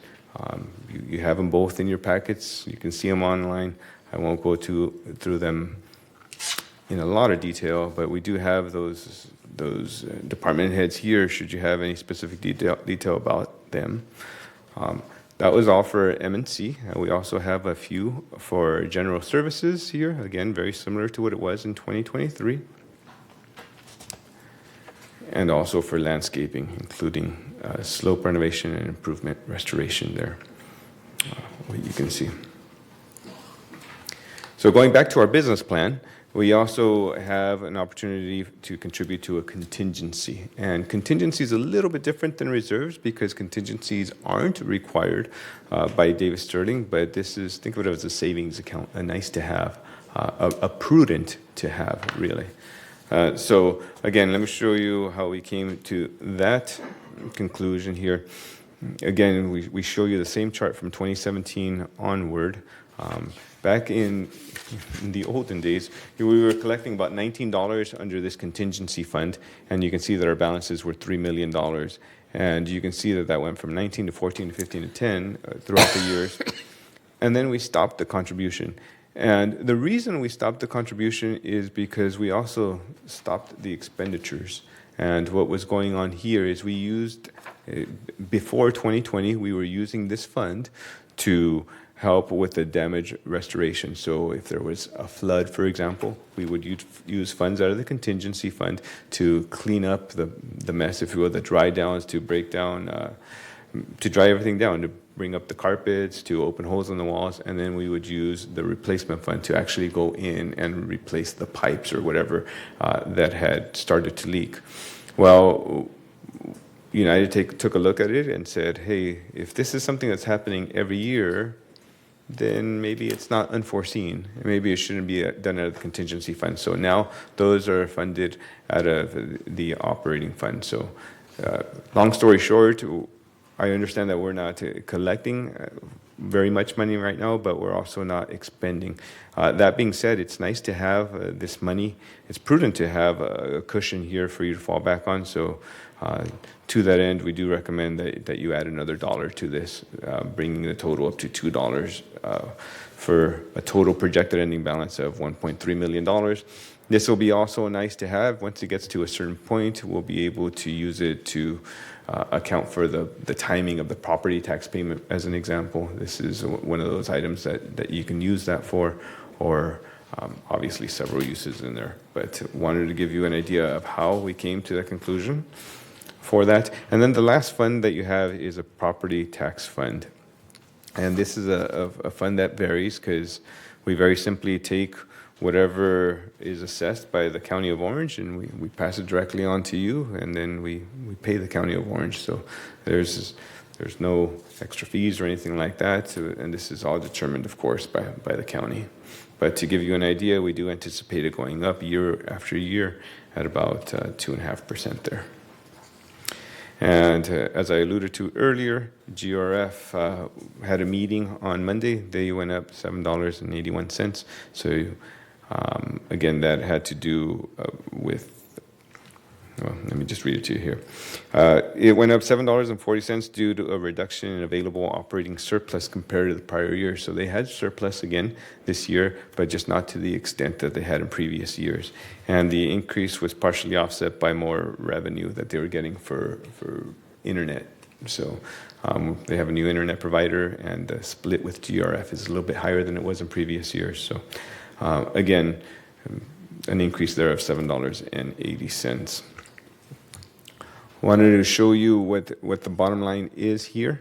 You have them both in your packets. You can see them online. I won't go through them in a lot of detail, but we do have those department heads here should you have any specific detail about them. That was all for M&C. We also have a few for general services here. Again, very similar to what it was in 2023. And also for landscaping, including slope renovation and improvement restoration there, what you can see. So going back to our business plan, we also have an opportunity to contribute to a contingency. And contingency is a little bit different than reserves because contingencies aren't required by Davis Sterling, but this is, think of it as a savings account, a nice to have, a prudent to have, really. So again, let me show you how we came to that conclusion here. Again, we show you the same chart from 2017 onward. Back in the olden days, we were collecting about $19 under this contingency fund, and you can see that our balances were $3 million. And you can see that went from 19 to 14 to 15 to 10 throughout the years. And then we stopped the contribution. And the reason we stopped the contribution is because we also stopped the expenditures. And what was going on here is we used, before 2020, we were using this fund to help with the damage restoration. So if there was a flood, for example, we would use funds out of the contingency fund to clean up the mess, if you will, the dry downs, to break down, to dry everything down, to bring up the carpets, to open holes in the walls, and then we would use the replacement fund to actually go in and replace the pipes or whatever that had started to leak. Well, United took a look at it and said, hey, if this is something that's happening every year, then maybe it's not unforeseen. Maybe it shouldn't be done out of the contingency fund. So now those are funded out of the operating fund. So long story short, I understand that we're not collecting very much money right now, but we're also not expending. That being said, it's nice to have this money. It's prudent to have a cushion here for you to fall back on. So to that end, we do recommend that you add another $1 to this, bringing the total up to $2 for a total projected ending balance of $1.3 million. This will be also nice to have. Once it gets to a certain point, we'll be able to use it to account for the timing of the property tax payment, as an example. This is one of those items that you can use that for, or obviously several uses in there. But wanted to give you an idea of how we came to the conclusion for that. And then the last fund that you have is a property tax fund. And this is a fund that varies because we very simply take whatever is assessed by the County of Orange, and we pass it directly on to you, and then we pay the County of Orange. So there's no extra fees or anything like that, and this is all determined, of course, by the county. But to give you an idea, we do anticipate it going up year after year at about 2.5% there. And as I alluded to earlier, GRF had a meeting on Monday. They went up $7.81. So again, that had to do with, well, let me just read it to you here. It went up $7.40 due to a reduction in available operating surplus compared to the prior year. So they had surplus again this year, but just not to the extent that they had in previous years. And the increase was partially offset by more revenue that they were getting for internet. So they have a new internet provider, and the split with GRF is a little bit higher than it was in previous years. So again, an increase there of $7.80. Wanted to show you what the bottom line is here.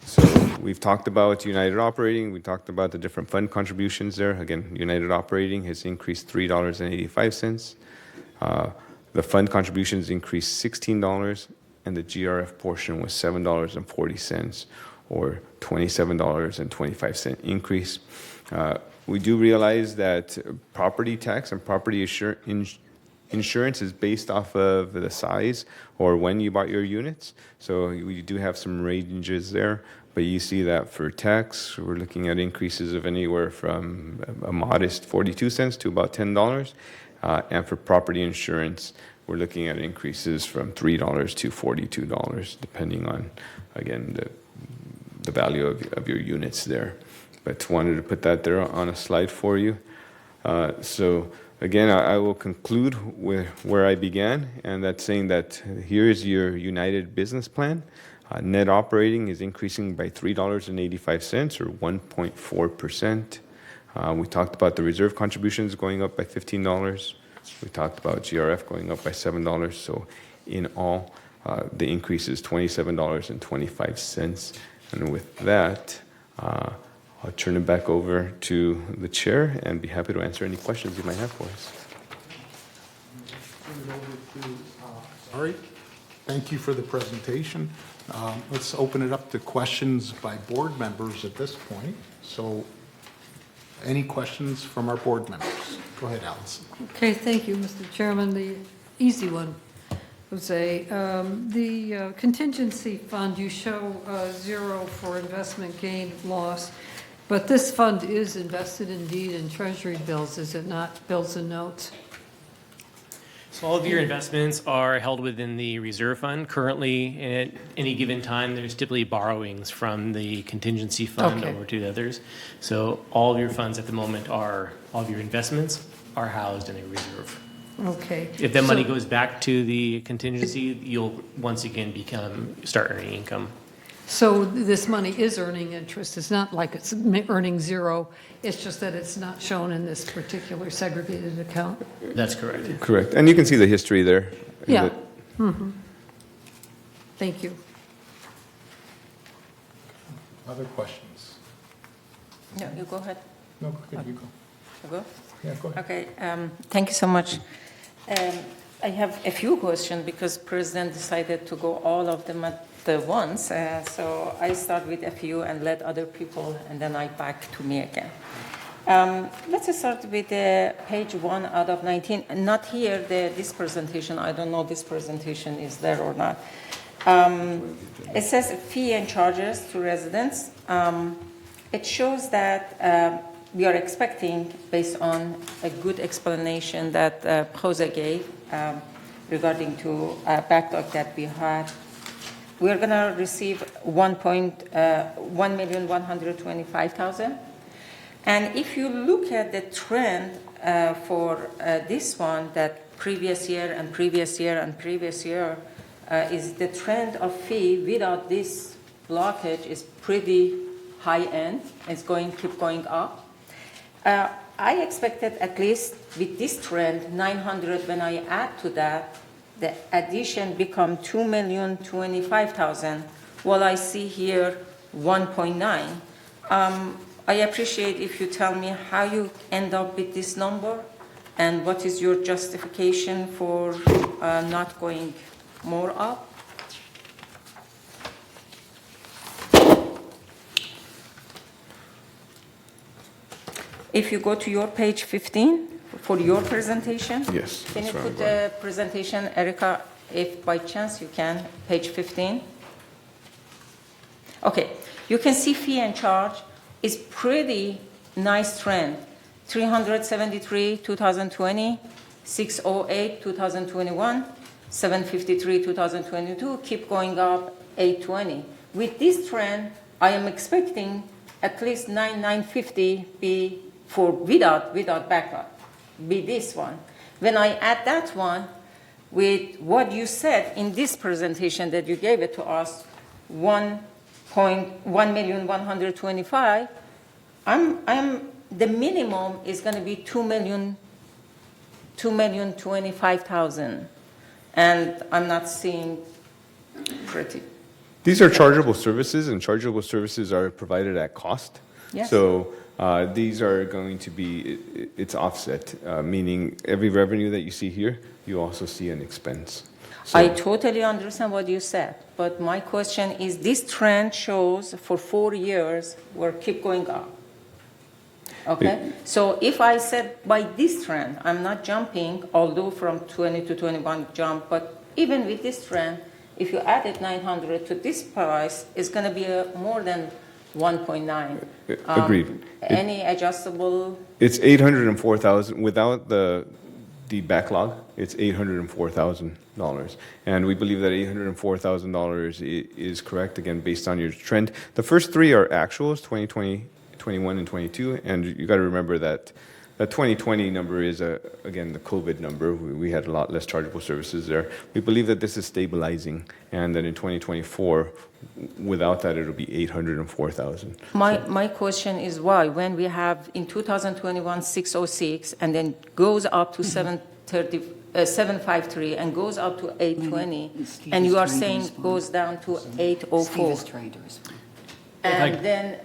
So we've talked about United Operating. We talked about the different fund contributions there. Again, United Operating has increased $3.85. The fund contributions increased $16, and the GRF portion was $7.40, or $27.25 increase. We do realize that property tax and property insurance is based off of the size or when you bought your units. So we do have some ranges there, but you see that for tax, we're looking at increases of anywhere from a modest 42 cents to about $10. And for property insurance, we're looking at increases from $3 to $42, depending on, again, the value of your units there. But wanted to put that there on a slide for you. So again, I will conclude with where I began, and that's saying that here's your United business plan. Net operating is increasing by $3.85, or 1.4%. We talked about the reserve contributions going up by $15. We talked about GRF going up by $7. So in all, the increase is $27.25. And with that, I'll turn it back over to the chair and be happy to answer any questions you might have for us. Sorry. Thank you for the presentation. Let's open it up to questions by board members at this point. So any questions from our board members? Go ahead, Allison. Okay, thank you, Mr. Chairman. The easy one, Jose. The contingency fund, you show zero for investment gain loss, but this fund is invested indeed in treasury bills, is it not? Bills and notes? So all of your investments are held within the reserve fund. Currently, at any given time, there's typically borrowings from the contingency fund Okay. over to the others. So all of your funds at the moment all of your investments are housed in a reserve. Okay. If that money So- goes back to the contingency, you'll once again start earning income. So this money is earning interest. It's not like it's earning zero. It's just that it's not shown in this particular segregated account. That's correct. Correct. And you can see the history there. Yeah. Thank you. Other questions? No, you go ahead. No, go ahead, you go. You go? Yeah, go ahead. Okay, thank you so much. I have a few questions because President decided to go all of them at once. So I start with a few and let other people, and then I back to me again. Let's start with page 1 out of 19. Not here, this presentation. I don't know this presentation is there or not. It says fee and charges to residents. It shows that we are expecting, based on a good explanation that Jose gave regarding to backlog that we had, we're going to receive 1,125,000. And if you look at the trend for this one, that previous year and previous year and previous year, is the trend of fee without this blockage is pretty high end. It's keep going up. I expected at least with this trend, 900, when I add to that, the addition become 2,025,000. Well, I see here 1.9. I appreciate if you tell me how you end up with this number and what is your justification for not going more up. If you go to your page 15 for your presentation. Yes, Can you that's where I'm put the presentation, Erica, if by chance you can, page 15? Okay, you can see fee and charge is pretty nice trend. 373, 2020, 608, 2021, 753, 2022, keep going up, 820. With this trend, I am expecting at least 950 be for without backlog, be this one. When I add that one with what you said in this presentation that you gave it to us, 1,125,000, the minimum is going to be 2,025,000, and I'm not seeing pretty. These are chargeable services, and chargeable services are provided at cost. Yes. So these are going to be, it's offset, meaning every revenue that you see here, you also see an expense. So, I totally understand what you said, but my question is, this trend shows for 4 years we're keep going up. Okay, so if I said by this trend, I'm not jumping, although from 20 to 21 jump, but even with this trend, if you added 900 to this price, it's going to be more than 1.9. Agreed. Any adjustable? It's 804,000 without the backlog. It's $804,000, and we believe that $804,000 is correct again based on your trend. The first three are actuals, 2020, 21, and 22, and you got to remember that the 2020 number is again the COVID number. We had a lot less chargeable services there. We believe that this is stabilizing, and that in 2024, without that, it'll be 804,000. My question is why, when we have in 2021 606 and then goes up to 753 and goes up to 820, and you are saying goes down to 804, and then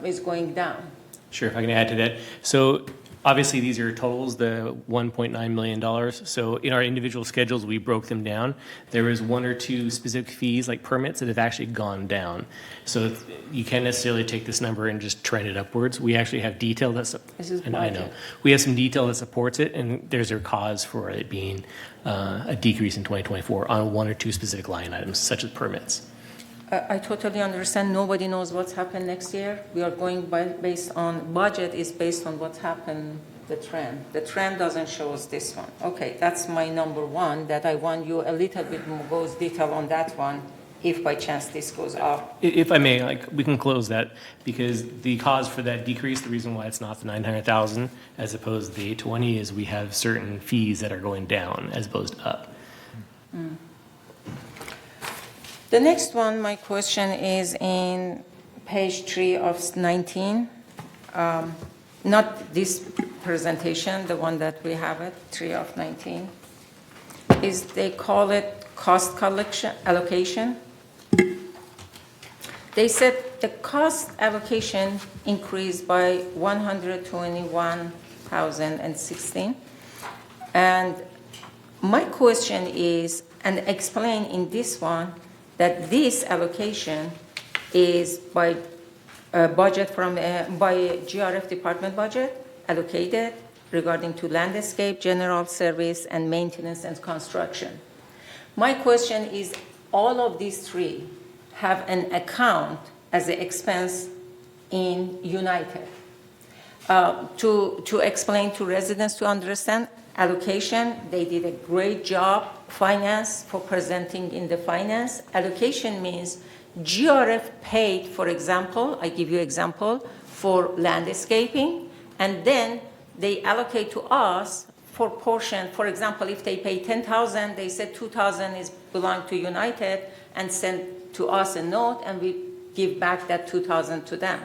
is going down. Sure, if I can add to that. So obviously, these are totals, the $1.9 million. So in our individual schedules, we broke them down. There is one or two specific fees, like permits, that have actually gone down. So you can't necessarily take this number and just trend it upwards. We actually have detail This is and I know. We have some detail that supports it, and there's a cause for it being a decrease in 2024 on one or two specific line items, such as permits. I totally understand. Nobody knows what's happened next year. We are going based on budget is based on what's happened, the trend. The trend doesn't show us this one. Okay, that's my number one, that I want you a little bit more goes detail on that one, if by chance this goes up. If I may, we can close that, because the cause for that decrease, the reason why it's not the 900,000 as opposed to the 820 is we have certain fees that are going down as opposed to up. Mm. The next one, my question is in page 3 of 19. Not this presentation, the one that we have it, 3 of 19. Is they call it cost allocation. They said the cost allocation increased by 121,016. And my question is, and explain in this one, that this allocation is by budget from by GRF department budget allocated regarding to landscape, general service, and maintenance and construction. My question is, all of these three have an account as an expense in United. To explain to residents to understand allocation, they did a great job, finance, for presenting in the finance. Allocation means GRF paid, for example, I give you example, for landscaping, and then they allocate to us for portion. For example, if they pay 10,000, they said 2,000 is belong to United and send to us a note, and we give back that 2,000 to them.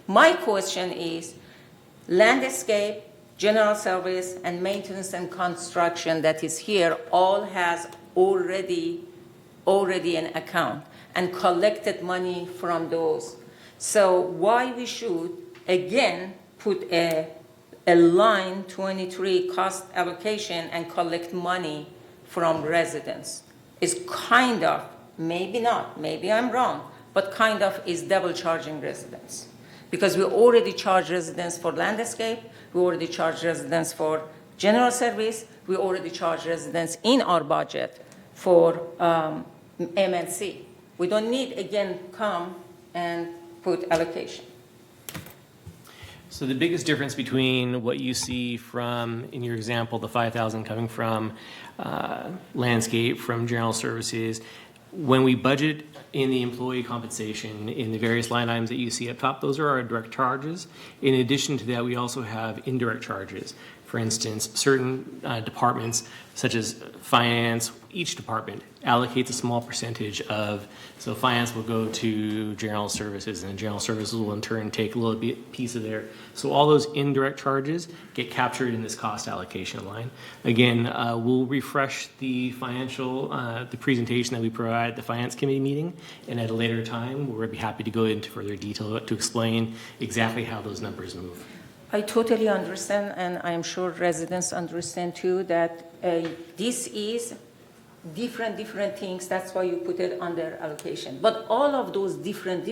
My question is, landscape, general service, and maintenance and construction that is here all has already an account and collected money from those. So why we should, again, put a line 23 cost allocation and collect money from residents is kind of, maybe not, maybe I'm wrong, but kind of is double charging residents. Because we already charge residents for landscape, we already charge residents for general service, we already charge residents in our budget for MNC. We don't need, again, come and put allocation. So the biggest difference between what you see from, in your example, the 5,000 coming from landscape, from general services, when we budget in the employee compensation in the various line items that you see up top, those are our direct charges. In addition to that, we also have indirect charges. For instance, certain departments, such as finance, each department allocates a small percentage of, so finance will go to general services, and general services will in turn take a little piece of there. So all those indirect charges get captured in this cost allocation line. Again, we'll refresh the financial, the presentation that we provide at the Finance Committee meeting, and at a later time, we'll be happy to go into further detail to explain exactly how those numbers move. I totally understand, and I'm sure residents understand too, that this is different things. That's why you put it under allocation. But all of those different,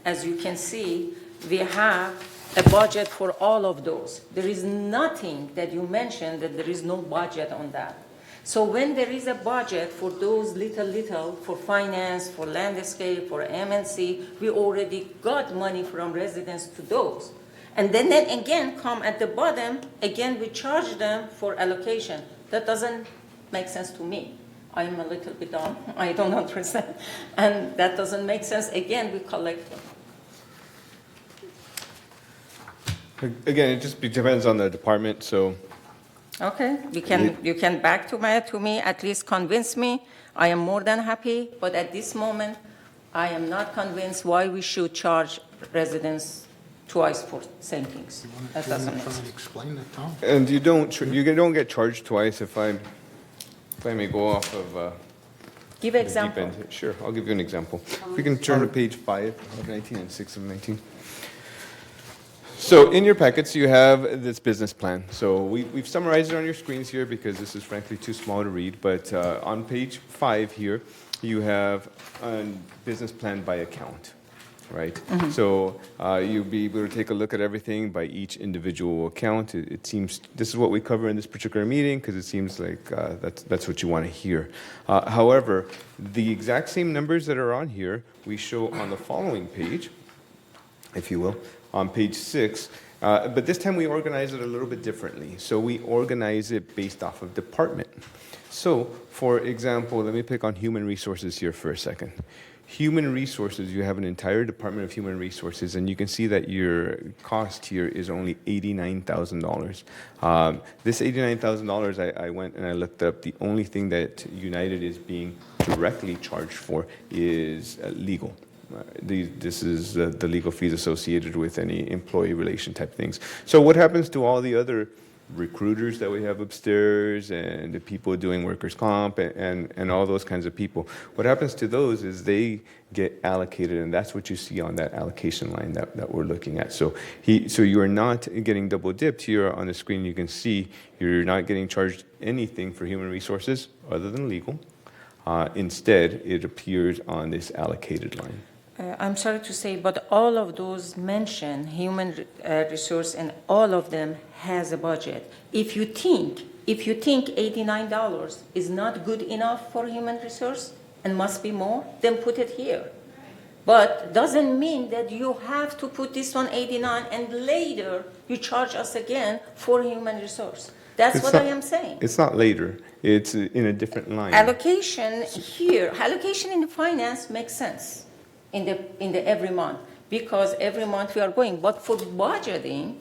as you can see, we have a budget for all of those. There is nothing that you mentioned that there is no budget on that. So when there is a budget for those little, for finance, for landscape, for MNC, we already got money from residents to those. And then again, come at the bottom, again, we charge them for allocation. That doesn't make sense to me. I'm a little bit dumb. I don't understand. And that doesn't make sense. Again, we collect them. Again, it just depends on the department, so. Okay, you can back to me, at least convince me. I am more than happy, but at this moment, I am not convinced why we should charge residents twice for same things. That doesn't make sense. Explain that, Tom. And you don't get charged twice if I may go off of. Give the example. deep end. Sure, I'll give you an example. If we can turn to page 5 of 19 and 6 of 19. So in your packets, you have this business plan. So we've summarized it on your screens here because this is frankly too small to read. But on page 5 here, you have a business plan by account, right? Mm-hmm. So you'll be able to take a look at everything by each individual account. It seems this is what we cover in this particular meeting because it seems like that's what you want to hear. However, the exact same numbers that are on here, we show on the following page, if you will, on page 6, but this time we organize it a little bit differently. So we organize it based off of department. So, for example, let me pick on human resources here for a second. Human resources, you have an entire department of human resources, and you can see that your cost here is only $89,000. This $89,000, I went and I looked up. The only thing that United is being directly charged for is legal. This is the legal fees associated with any employee relation type things. So what happens to all the other recruiters that we have upstairs and the people doing workers' comp and all those kinds of people? What happens to those is they get allocated, and that's what you see on that allocation line that we're looking at. So you are not getting double dipped here on the screen. You can see you're not getting charged anything for human resources other than legal. Instead, it appears on this allocated line. I'm sorry to say, but all of those mentioned, human resource, and all of them has a budget. If you think $89 is not good enough for human resource, and must be more, then put it here. But doesn't mean that you have to put this on 89 and later you charge us again for human resource. That's It's what not- I am saying. It's not later, it's in a different line. Allocation here, allocation in the finance makes sense in the every month, because every month we are going. But for budgeting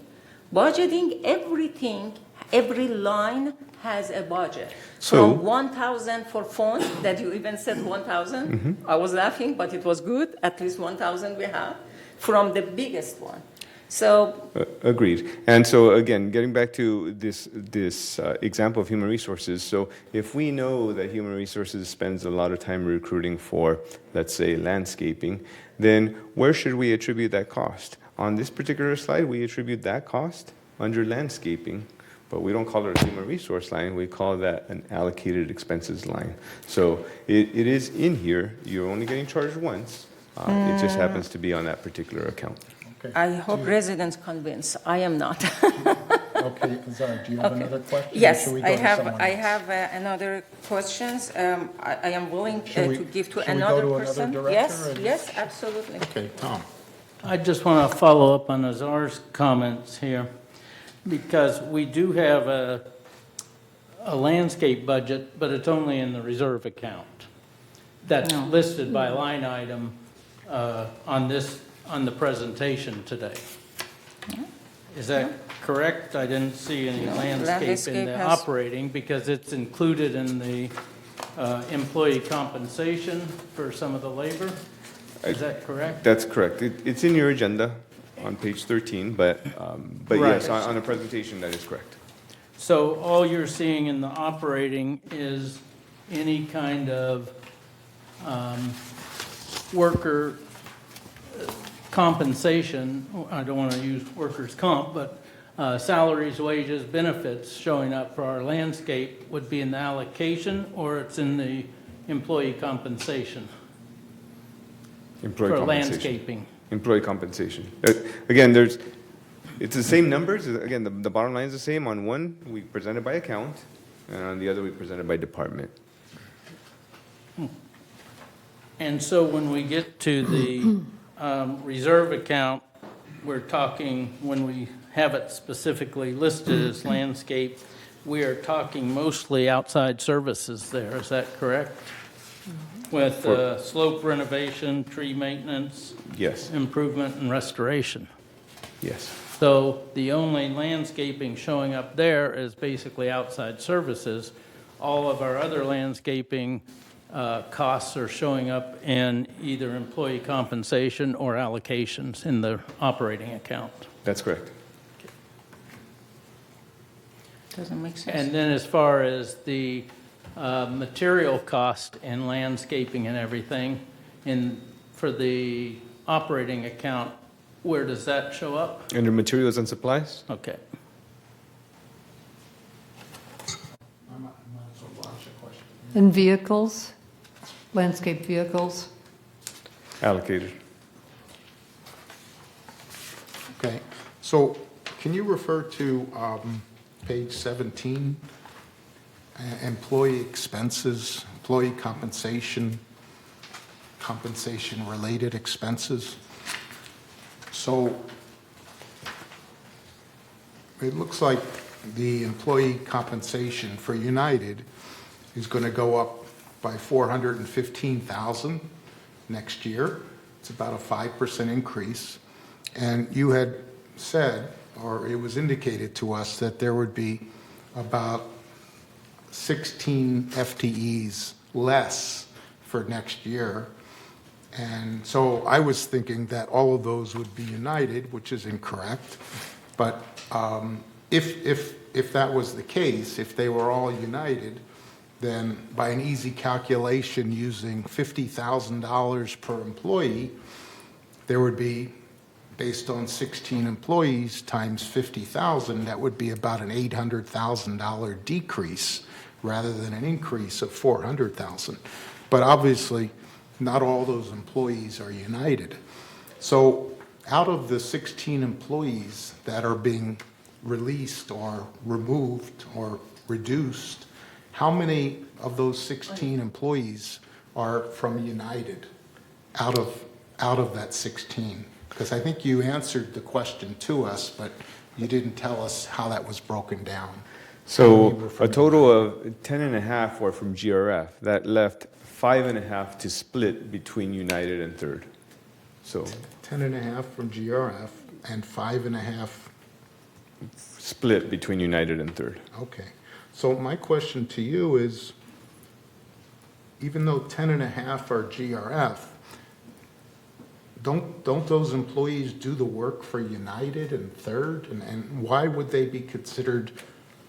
everything, every line has a budget. So- From 1,000 for phone, that you even said 1,000. I was laughing, but it was good. At least 1,000 we have from the biggest one. So Agreed. And so again, getting back to this example of human resources, so if we know that human resources spends a lot of time recruiting for, let's say, landscaping, then where should we attribute that cost? On this particular slide, we attribute that cost under landscaping, but we don't call it a human resource line, we call that an allocated expenses line. So it is in here, you're only getting charged once, it just happens to be on that particular account. Okay. I hope residents convinced. I am not. Okay, Zara, do you have Okay. another question? or Yes, should we go I to have, someone I else? have another questions. I am willing Should we- to give to should we go another to another person. director, Yes, or- yes, absolutely. Okay, Tom. I just want to follow up on Azar's comments here, because we do have a landscape budget, but it's only in the reserve account. That's No. listed by line item on the presentation today. Is that correct? I didn't see any landscape in landscape the has- operating, because it's included in the employee compensation for some of the labor. Is that correct? That's correct. It's in your agenda on page 13, but yes, Right. on a presentation, that is correct. So all you're seeing in the operating is any kind of worker compensation, I don't want to use workers' comp, but salaries, wages, benefits showing up for our landscape would be in the allocation, or it's in the employee compensation Employee for compensation. landscaping? Employee compensation. Again, it's the same numbers. Again, the bottom line is the same. On one, we present it by account, and on the other, we present it by department. And so when we get to the reserve account, we're talking, when we have it specifically listed as landscape, we are talking mostly outside services there, is that correct? With slope renovation, tree maintenance, Yes, improvement, and restoration. yes. So the only landscaping showing up there is basically outside services. All of our other landscaping costs are showing up in either employee compensation or allocations in the operating account. That's correct. Doesn't make sense. And then as far as the material cost in landscaping and everything, for the operating account, where does that show up? Under materials and supplies, Okay. I might as well launch a question. And vehicles, landscape vehicles? allocated. Okay, so can you refer to page 17? Employee expenses, employee compensation, compensation-related expenses. So it looks like the employee compensation for United is going to go up by $415,000 next year. It's about a 5% increase. And you had said, or it was indicated to us, that there would be about 16 FTEs less for next year. And so I was thinking that all of those would be United, which is incorrect. But if that was the case, if they were all United, then by an easy calculation using $50,000 per employee, there would be, based on 16 employees times 50,000, that would be about an $800,000 decrease rather than an increase of 400,000. But obviously, not all those employees are United. So out of the 16 employees that are being released or removed or reduced, how many of those 16 employees are from United out of that 16? Because I think you answered the question to us, but you didn't tell us how that was broken down. So a total of 10.5 were from GRF. That left 5.5 to split between United and Third. So 10.5 from GRF and 5.5. split between United and Third. Okay. So my question to you is, even though 10.5 are GRF, don't those employees do the work for United and Third? And why would they be considered,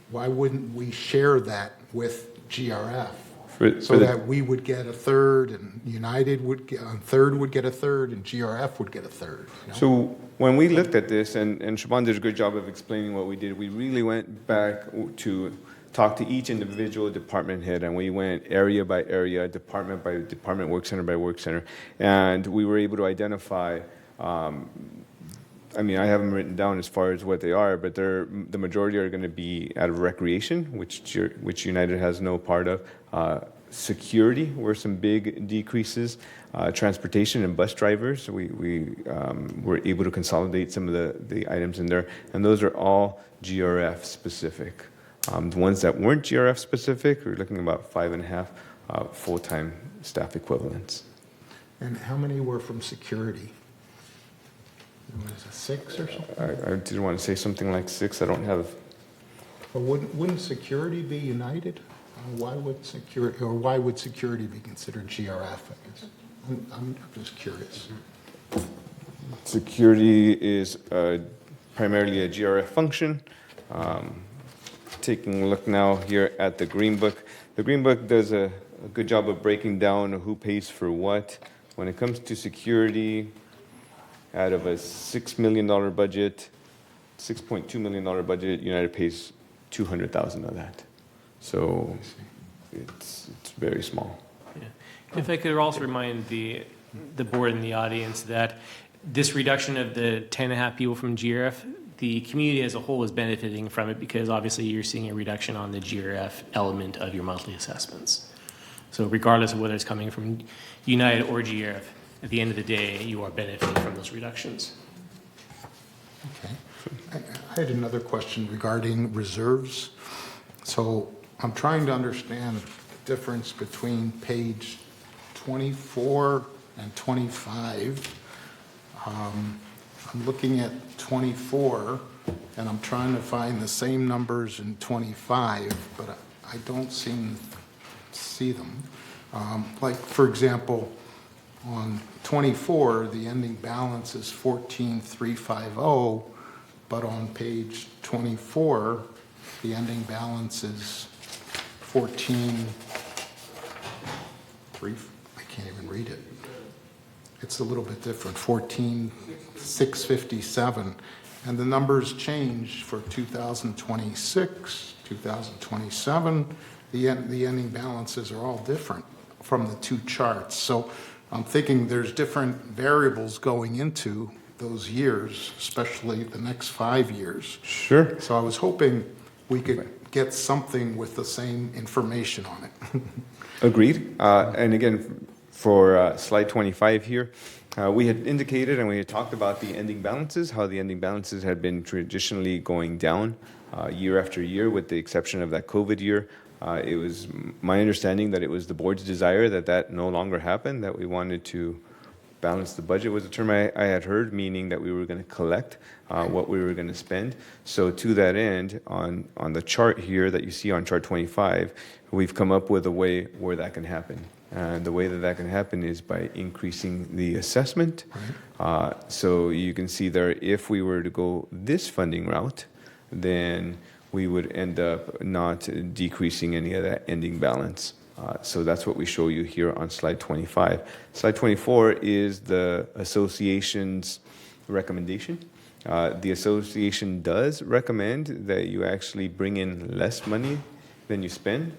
why wouldn't we share that with GRF? So that we would get a third, and United would get, Third would get a third, and GRF would get a third. You know? So when we looked at this, and Shaban did a good job of explaining what we did, we really went back to talk to each individual department head, and we went area by area, department by department, work center by work center, and we were able to identify, I mean, I have them written down as far as what they are, but the majority are going to be out of recreation, which United has no part of. Security were some big decreases. Transportation and bus drivers, we were able to consolidate some of the items in there, and those are all GRF specific. The ones that weren't GRF specific, we're looking about 5.5 full-time staff equivalents. And how many were from security? Was it 6 or something? I did want to say something like 6. I don't have. But wouldn't security be United? Why would security be considered GRF? I guess I'm just curious. Security is primarily a GRF function. Taking a look now here at the Green Book. The Green Book does a good job of breaking down who pays for what. When it comes to security, out of a $6 million budget, $6.2 million budget, United pays $200,000 of that. So it's very small. Yeah. If I could also remind the board and the audience that this reduction of the 10.5 people from GRF, the community as a whole is benefiting from it because obviously you're seeing a reduction on the GRF element of your monthly assessments. So regardless of whether it's coming from United or GRF, at the end of the day, you are benefiting from those reductions. Okay. I had another question regarding reserves. So I'm trying to understand the difference between page 24 and 25. I'm looking at 24, and I'm trying to find the same numbers in 25, but I don't seem to see them. Like, for example, on 24, the ending balance is 14,350, but on page 24, the ending balance is 14,3, I can't even read it. It's a little bit different, 14,657. And the numbers change for 2026, 2027. The ending balances are all different from the two charts. So I'm thinking there's different variables going into those years, especially the next 5 years. Sure. So I was hoping we could get something with the same information on it. Agreed. And again, for slide 25 here, we had indicated and we had talked about the ending balances, how the ending balances had been traditionally going down year after year, with the exception of that COVID year. It was my understanding that it was the board's desire that no longer happened, that we wanted to balance the budget was a term I had heard, meaning that we were going to collect what we were going to spend. So to that end, on the chart here that you see on chart 25, we've come up with a way where that can happen. And the way that can happen is by increasing the assessment. Right. So you can see there, if we were to go this funding route, then we would end up not decreasing any of that ending balance. So that's what we show you here on slide 25. Slide 24 is the association's recommendation. The association does recommend that you actually bring in less money than you spend.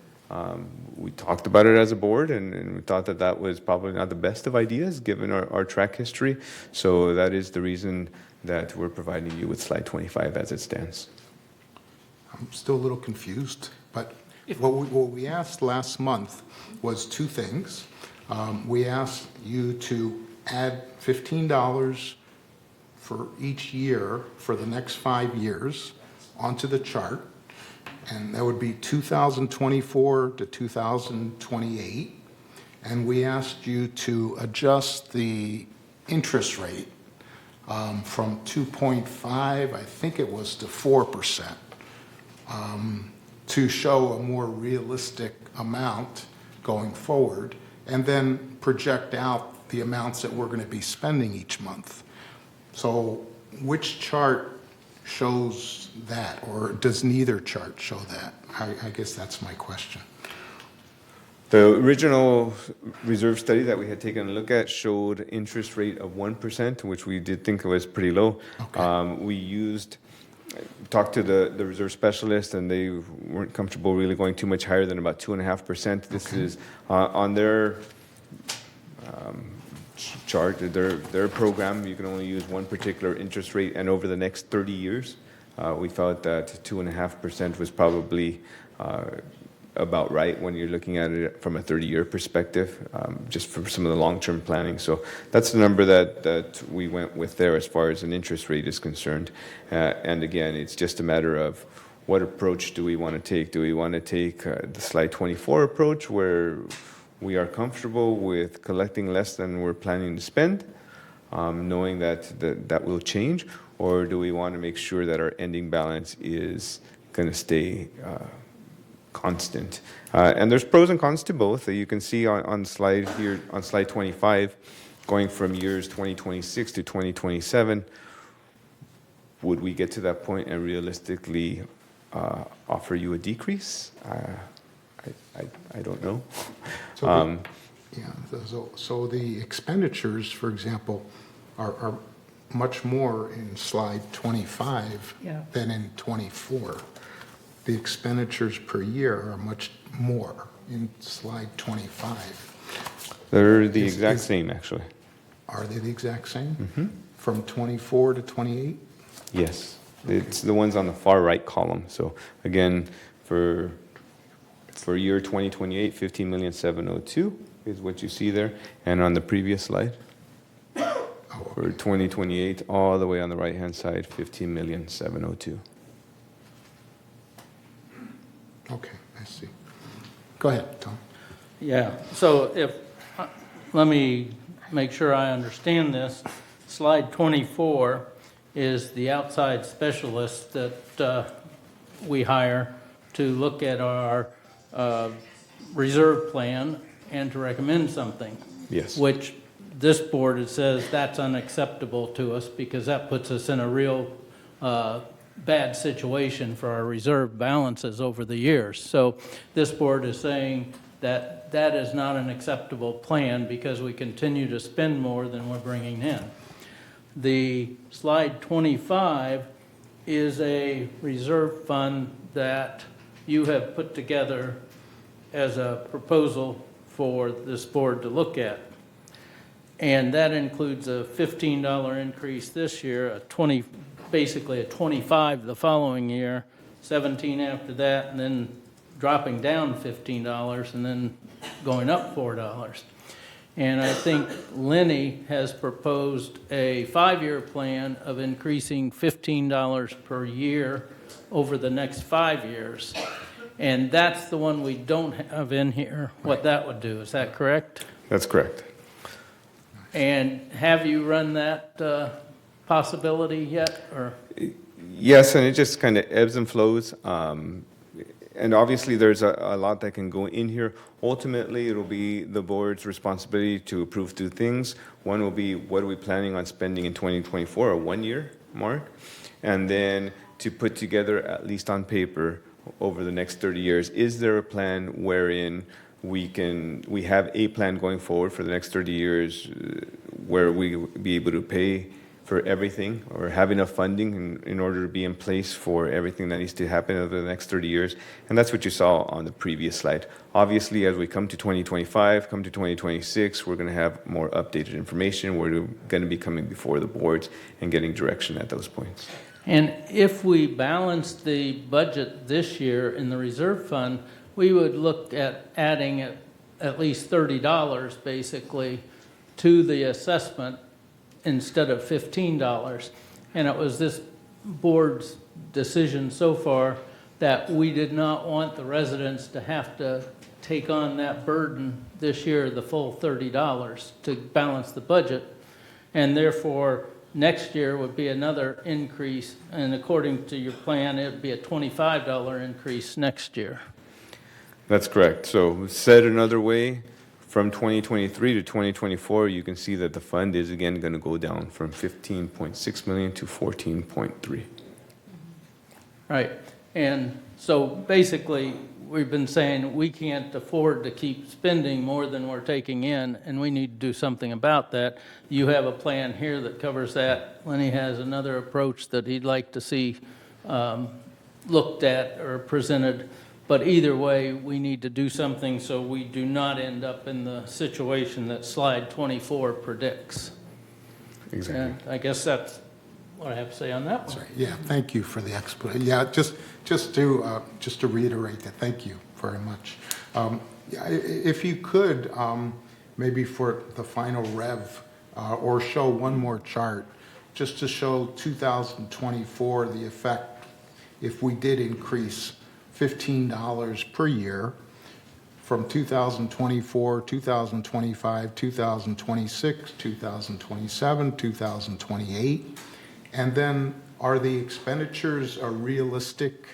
We talked about it as a board, and we thought that was probably not the best of ideas given our track history. So that is the reason that we're providing you with slide 25 as it stands. I'm still a little confused, but what we asked last month was two things. We asked you to add $15 for each year for the next 5 years onto the chart, and that would be 2024 to 2028. And we asked you to adjust the interest rate from 2.5, I think it was, to 4%, to show a more realistic amount going forward, and then project out the amounts that we're going to be spending each month. So which chart shows that, or does neither chart show that? I guess that's my question. The original reserve study that we had taken a look at showed interest rate of 1%, which we did think was pretty low. Okay. We talked to the reserve specialist, and they weren't comfortable really going too much higher than about 2.5%. This is on their chart, their program. You can only use one particular interest rate, and over the next 30 years, we felt that 2.5% was probably about right when you're looking at it from a 30-year perspective, just for some of the long-term planning. So that's the number that we went with there as far as an interest rate is concerned. And again, it's just a matter of what approach do we want to take? Do we want to take the slide 24 approach, where we are comfortable with collecting less than we're planning to spend, knowing that will change? Or do we want to make sure that our ending balance is going to stay constant? And there's pros and cons to both. You can see on slide here, on slide 25, going from years 2026 to 2027, would we get to that point and realistically offer you a decrease? I don't know. So the expenditures, for example, are much more in slide 25 than in 24. The expenditures per year are much more in slide 25. They're the exact same, actually. Are they the exact same? Mm-hmm. From 24 to 28? Yes. It's the ones on the far right column. So again, for year 2028, 15,702,000 is what you see there. And on the previous slide, for 2028, all the way on the right-hand side, 15,702,000. Okay, I see. Go ahead, Tom. Yeah, so let me make sure I understand this. Slide 24 is the outside specialist that we hire to look at our reserve plan and to recommend something. Yes. Which this board says that's unacceptable to us because that puts us in a real bad situation for our reserve balances over the years. So this board is saying that that is not an acceptable plan because we continue to spend more than we're bringing in. The slide 25 is a reserve fund that you have put together as a proposal for this board to look at. And that includes a $15 increase this year, basically a 25 the following year, 17 after that, and then dropping down $15 and then going up $4. And I think Lenny has proposed a 5-year plan of increasing $15 per year over the next 5 years. And that's the one we don't have in here, what that would do. Is that correct? That's correct. And have you run that possibility yet, or? Yes, and it just kind of ebbs and flows. And obviously, there's a lot that can go in here. Ultimately, it'll be the board's responsibility to approve 2 things. One will be, what are we planning on spending in 2024, a 1-year mark? And then to put together, at least on paper, over the next 30 years, is there a plan wherein we have a plan going forward for the next 30 years where we will be able to pay for everything or have enough funding in order to be in place for everything that needs to happen over the next 30 years. And that's what you saw on the previous slide. Obviously, as we come to 2025, come to 2026, we're going to have more updated information. We're going to be coming before the boards and getting direction at those points. And if we balance the budget this year in the reserve fund, we would look at adding at least $30 basically to the assessment instead of $15. And it was this board's decision so far that we did not want the residents to have to take on that burden this year, the full $30 to balance the budget. And therefore, next year would be another increase. And according to your plan, it would be a $25 increase next year. That's correct. So said another way, from 2023 to 2024, you can see that the fund is again going to go down from 15.6 million to 14.3. Right. And so basically, we've been saying we can't afford to keep spending more than we're taking in, and we need to do something about that. You have a plan here that covers that. Lenny has another approach that he'd like to see looked at or presented. But either way, we need to do something so we do not end up in the situation that slide 24 predicts. Exactly. And I guess that's what I have to say on that one. Yeah, thank you for the explanation. Yeah, just to reiterate that, thank you very much. Yeah, if you could, maybe for the final rev, or show one more chart, just to show 2024, the effect, if we did increase $15 per year from 2024, 2025, 2026, 2027, 2028. And then are the expenditures a realistic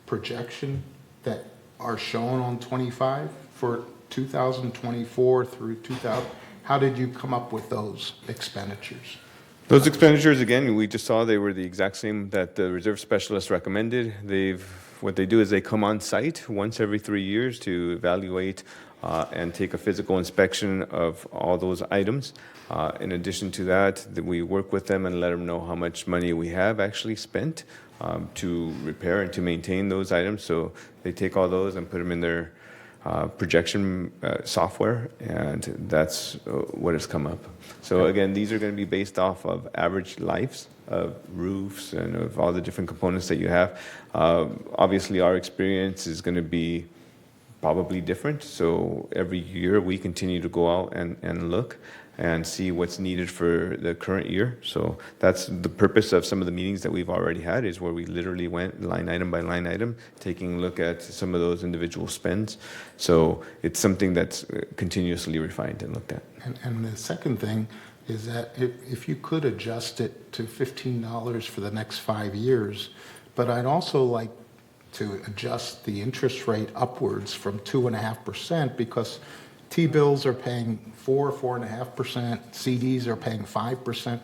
projection that are shown on 25 for 2024 through 2000? How did you come up with those expenditures? Those expenditures, again, we just saw they were the exact same that the reserve specialist recommended. What they do is they come on site once every 3 years to evaluate and take a physical inspection of all those items. In addition to that, we work with them and let them know how much money we have actually spent to repair and to maintain those items. So they take all those and put them in their projection software, and that's what has come up. So again, these are going to be based off of average lives of roofs and of all the different components that you have. Obviously, our experience is going to be probably different. So every year we continue to go out and look and see what's needed for the current year. So that's the purpose of some of the meetings that we've already had, is where we literally went line item by line item, taking a look at some of those individual spends. So it's something that's continuously refined and looked at. And the second thing is that if you could adjust it to $15 for the next 5 years, but I'd also like to adjust the interest rate upwards from 2.5%, because T-bills are paying 4.5%, CDs are paying 5%,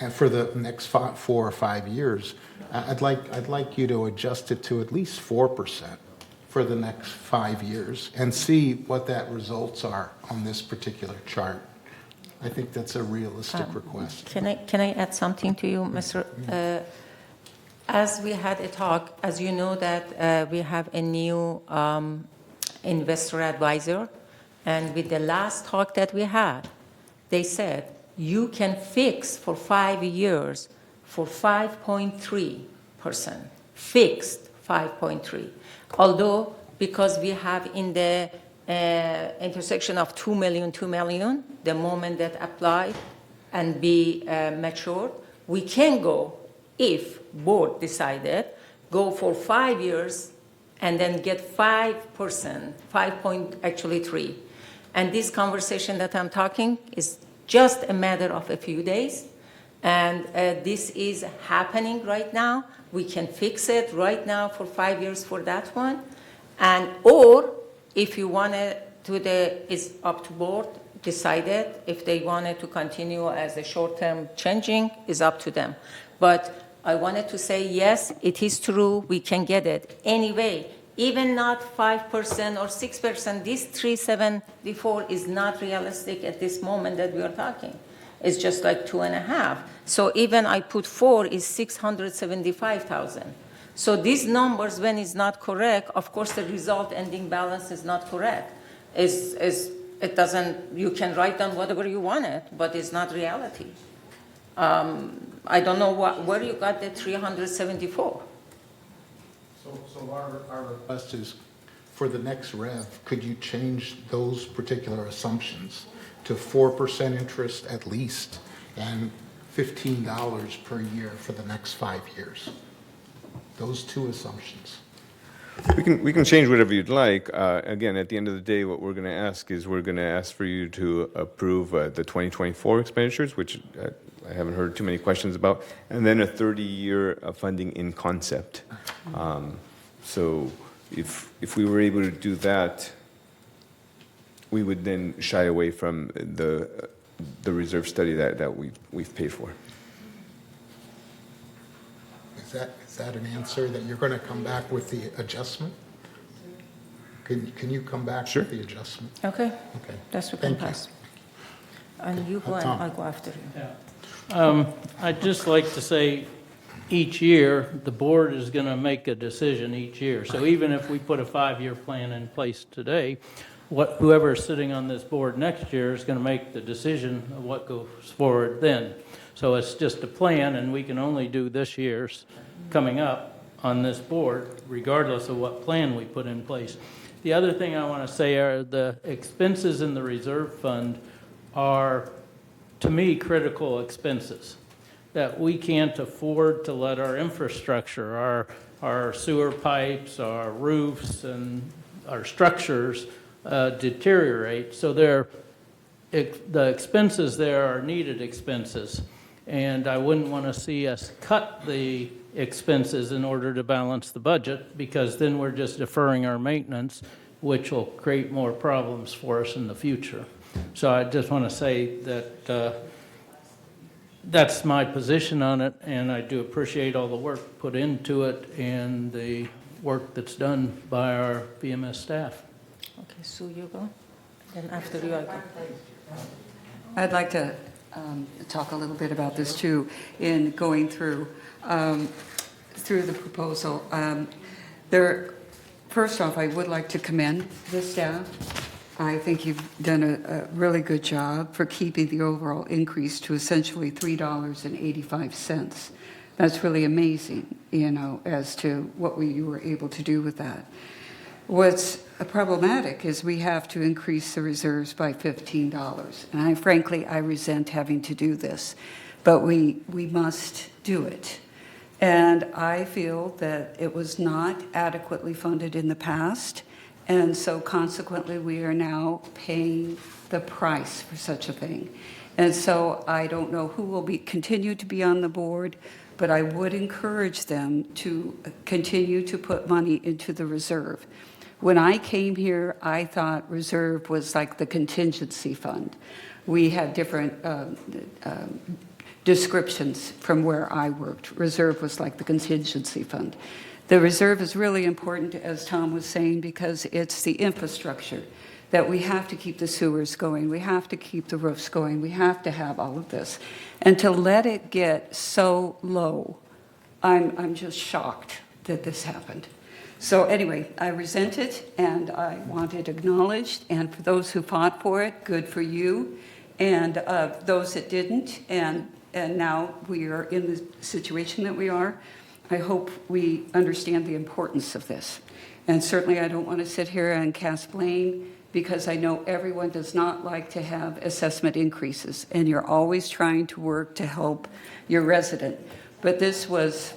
and for the next 4 or 5 years, I'd like you to adjust it to at least 4% for the next 5 years and see what that results are on this particular chart. I think that's a realistic request. Can I add something to you, Mr.? As we had a talk, as you know that we have a new investor advisor, and with the last talk that we had, they said you can fix for 5 years for 5.3%, fixed 5.3. Although, because we have in the intersection of 2 million, the moment that applied and be matured, we can go, if board decided, go for 5 years and then get 5%, 5.3. And this conversation that I'm talking is just a matter of a few days. And this is happening right now. We can fix it right now for 5 years for that one. And, or if you wanted to, it's up to board, decided if they wanted to continue as a short-term changing, is up to them. But I wanted to say, yes, it is true, we can get it. Anyway, even not 5% or 6%, this 374 is not realistic at this moment that we are talking. It's just like 2.5. So even I put 4 is 675,000. So these numbers, when it's not correct, of course the result ending balance is not correct. It doesn't, you can write down whatever you want it, but it's not reality. I don't know where you got the 374. So our request is for the next rev, could you change those particular assumptions to 4% interest at least and $15 per year for the next 5 years? Those two assumptions. We can change whatever you'd like. Again, at the end of the day, what we're going to ask is we're going to ask for you to approve the 2024 expenditures, which I haven't heard too many questions about, and then a 30-year funding in concept. So if we were able to do that, we would then shy away from the reserve study that we've paid for. Is that an answer that you're going to come back with the adjustment? Can you come back Sure. with the adjustment? Okay, Okay. that's what can Thank you. pass. And you go and Tom. I'll go after you. I'd just like to say, each year, the board is going to make a decision each year. So even if we put a 5-year plan in place today, whoever is sitting on this board next year is going to make the decision of what goes forward then. So it's just a plan, and we can only do this year's coming up on this board, regardless of what plan we put in place. The other thing I want to say are the expenses in the reserve fund are, to me, critical expenses that we can't afford to let our infrastructure, our sewer pipes, our roofs, and our structures deteriorate. So the expenses there are needed expenses. And I wouldn't want to see us cut the expenses in order to balance the budget, because then we're just deferring our maintenance, which will create more problems for us in the future. So I just want to say that that's my position on it, and I do appreciate all the work put into it and the work that's done by our VMS staff. Okay, Sue, you go. Then after you, I go. I'd like to talk a little bit about this too, in going through the proposal. First off, I would like to commend the staff. I think you've done a really good job for keeping the overall increase to essentially $3.85. That's really amazing, as to what you were able to do with that. What's problematic is we have to increase the reserves by $15. And frankly, I resent having to do this, but we must do it. And I feel that it was not adequately funded in the past, and so consequently, we are now paying the price for such a thing. And so I don't know who will continue to be on the board, but I would encourage them to continue to put money into the reserve. When I came here, I thought reserve was like the contingency fund. We had different descriptions from where I worked. Reserve was like the contingency fund. The reserve is really important, as Tom was saying, because it's the infrastructure that we have to keep the sewers going, we have to keep the roofs going, we have to have all of this. And to let it get so low, I'm just shocked that this happened. So anyway, I resent it, and I want it acknowledged, and for those who fought for it, good for you, and those that didn't, and now we are in the situation that we are, I hope we understand the importance of this. And certainly I don't want to sit here and cast blame, because I know everyone does not like to have assessment increases, and you're always trying to work to help your resident. But this was,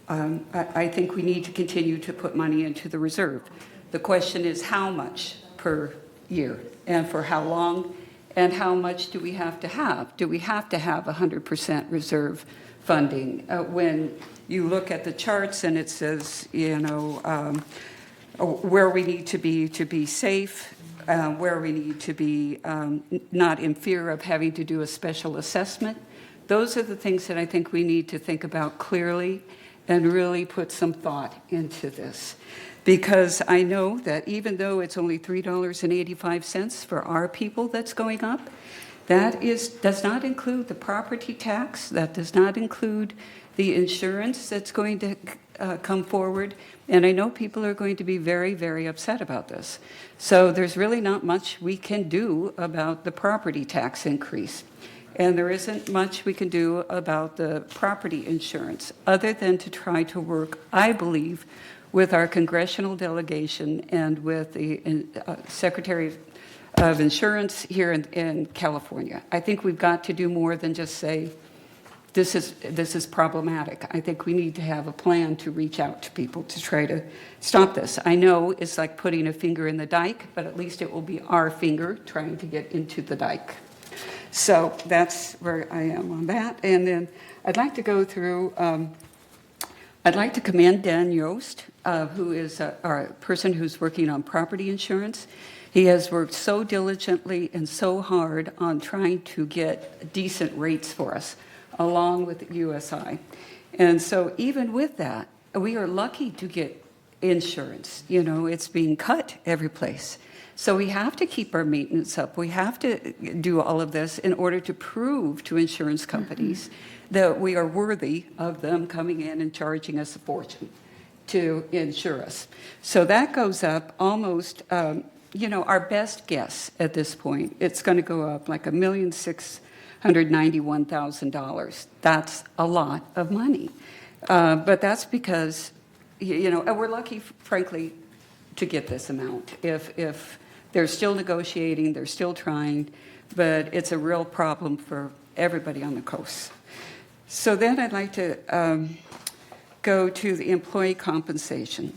I think we need to continue to put money into the reserve. The question is how much per year, and for how long, and how much do we have to have? Do we have to have 100% reserve funding? When you look at the charts and it says, where we need to be safe, where we need to be not in fear of having to do a special assessment, those are the things that I think we need to think about clearly and really put some thought into this. Because I know that even though it's only $3.85 for our people that's going up, that does not include the property tax, that does not include the insurance that's going to come forward. And I know people are going to be very, very upset about this. So there's really not much we can do about the property tax increase. And there isn't much we can do about the property insurance, other than to try to work, I believe, with our congressional delegation and with the Secretary of Insurance here in California. I think we've got to do more than just say, this is problematic. I think we need to have a plan to reach out to people to try to stop this. I know it's like putting a finger in the dike, but at least it will be our finger trying to get into the dike. So that's where I am on that. And then I'd like to go through, I'd like to commend Dan Yost, who is our person who's working on property insurance. He has worked so diligently and so hard on trying to get decent rates for us, along with USI. And so even with that, we are lucky to get insurance. You know, it's being cut every place. So we have to keep our maintenance up. We have to do all of this in order to prove to insurance companies that we are worthy of them coming in and charging us a fortune to insure us. So that goes up almost, our best guess at this point, it's going to go up like $1,691,000. That's a lot of money. But that's because, and we're lucky, frankly, to get this amount. If they're still negotiating, they're still trying, but it's a real problem for everybody on the coast. So then I'd like to go to the employee compensation.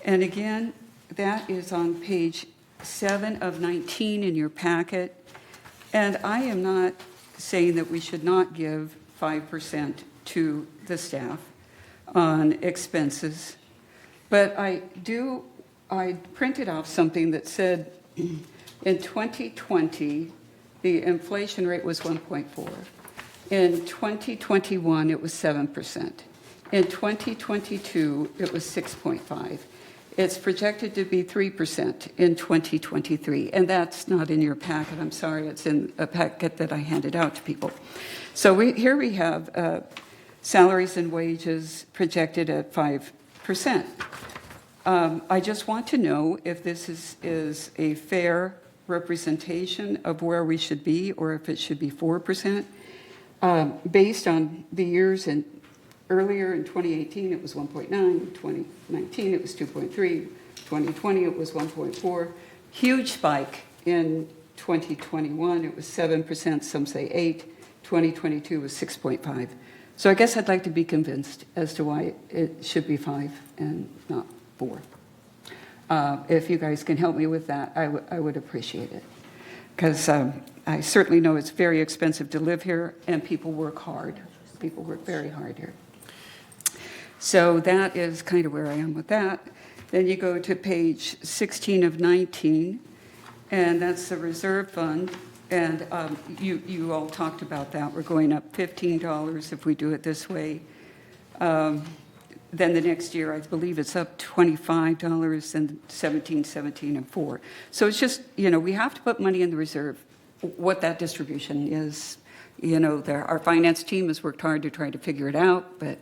And again, that is on page 7 of 19 in your packet. And I am not saying that we should not give 5% to the staff on expenses, but I printed off something that said in 2020, the inflation rate was 1.4. In 2021, it was 7%. In 2022, it was 6.5. It's projected to be 3% in 2023, and that's not in your packet. I'm sorry, it's in a packet that I handed out to people. So here we have salaries and wages projected at 5%. I just want to know if this is a fair representation of where we should be, or if it should be 4%. Based on the years earlier in 2018, it was 1.9. 2019, it was 2.3. 2020, it was 1.4. Huge spike in 2021. It was 7%. Some say 8. 2022 was 6.5. So I guess I'd like to be convinced as to why it should be 5 and not 4. If you guys can help me with that, I would appreciate it. Because I certainly know it's very expensive to live here, and people work hard. People work very hard here. So that is kind of where I am with that. Then you go to page 16 of 19, and that's the reserve fund. And you all talked about that. We're going up $15 if we do it this way. Then the next year, I believe it's up $25, and 17, and 4. So it's just, we have to put money in the reserve. What that distribution is, our finance team has worked hard to try to figure it out, but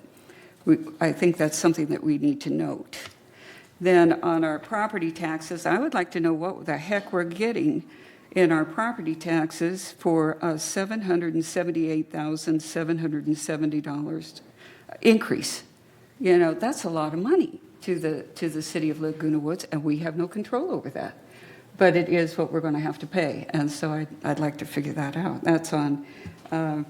I think that's something that we need to note. Then on our property taxes, I would like to know what the heck we're getting in our property taxes for a $778,770 increase. That's a lot of money to the city of Laguna Woods, and we have no control over that. But it is what we're going to have to pay, and so I'd like to figure that out. That's on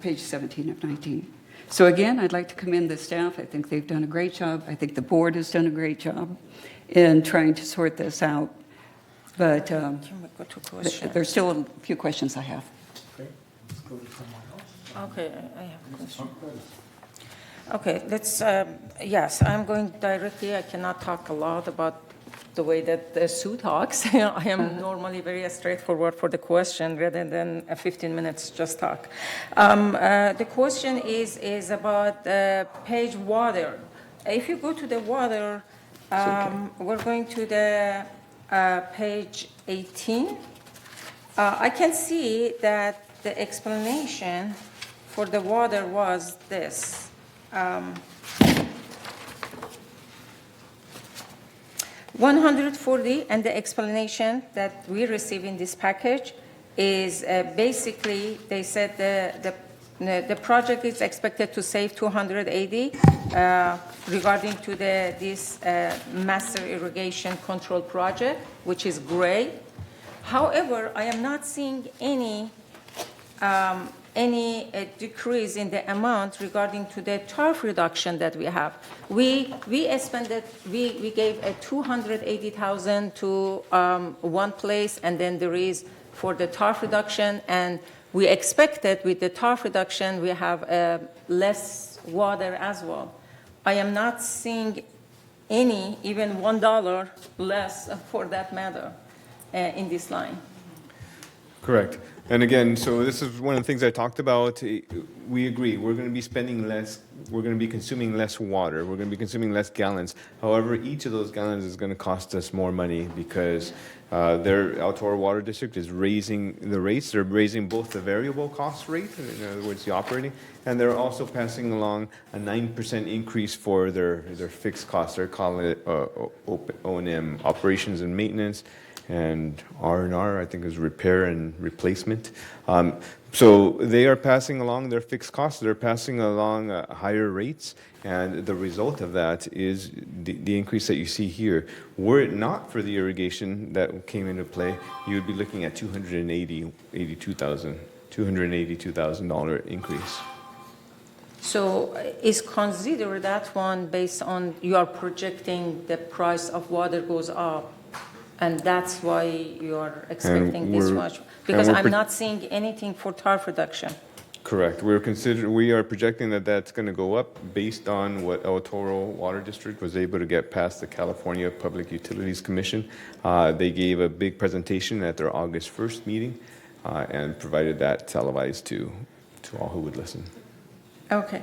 page 17 of 19. So again, I'd like to commend the staff. I think they've done a great job. I think the board has done a great job in trying to sort this out. But there's still a few questions I have. Okay, I have a question. Okay, let's, yes, I'm going directly. I cannot talk a lot about the way that Sue talks. I am normally very straightforward for the question rather than 15 minutes just talk. The question is about page water. If you go to the water, we're going to the page 18. I can see that the explanation for the water was this. 140, and the explanation that we receive in this package is basically, they said the project is expected to save 280, regarding to this master irrigation control project, which is great. However, I am not seeing any decrease in the amount regarding to the turf reduction that we have. We gave a 280,000 to one place, and then there is for the turf reduction, and we expected with the turf reduction we have less water as well. I am not seeing any, even $1 less for that matter in this line. Correct. And again, so this is one of the things I talked about. We agree, we're going to be spending less, we're going to be consuming less water, we're going to be consuming less gallons. However, each of those gallons is going to cost us more money because their El Toro Water District is raising the rates. They're raising both the variable cost rate, in other words, the operating, and they're also passing along a 9% increase for their fixed costs. They're calling it O&M, operations and maintenance, and R&R, I think, is repair and replacement. So they are passing along their fixed costs. They're passing along higher rates, and the result of that is the increase that you see here. Were it not for the irrigation that came into play, you would be looking at $282,000 increase. So is consider that one based on you are projecting the price of water goes up, and that's why you are expecting this much? Because I'm not seeing anything for turf reduction. Correct. We are projecting that that's going to go up based on what El Toro Water District was able to get past the California Public Utilities Commission. They gave a big presentation at their August 1st meeting and provided that televised to all who would listen. Okay.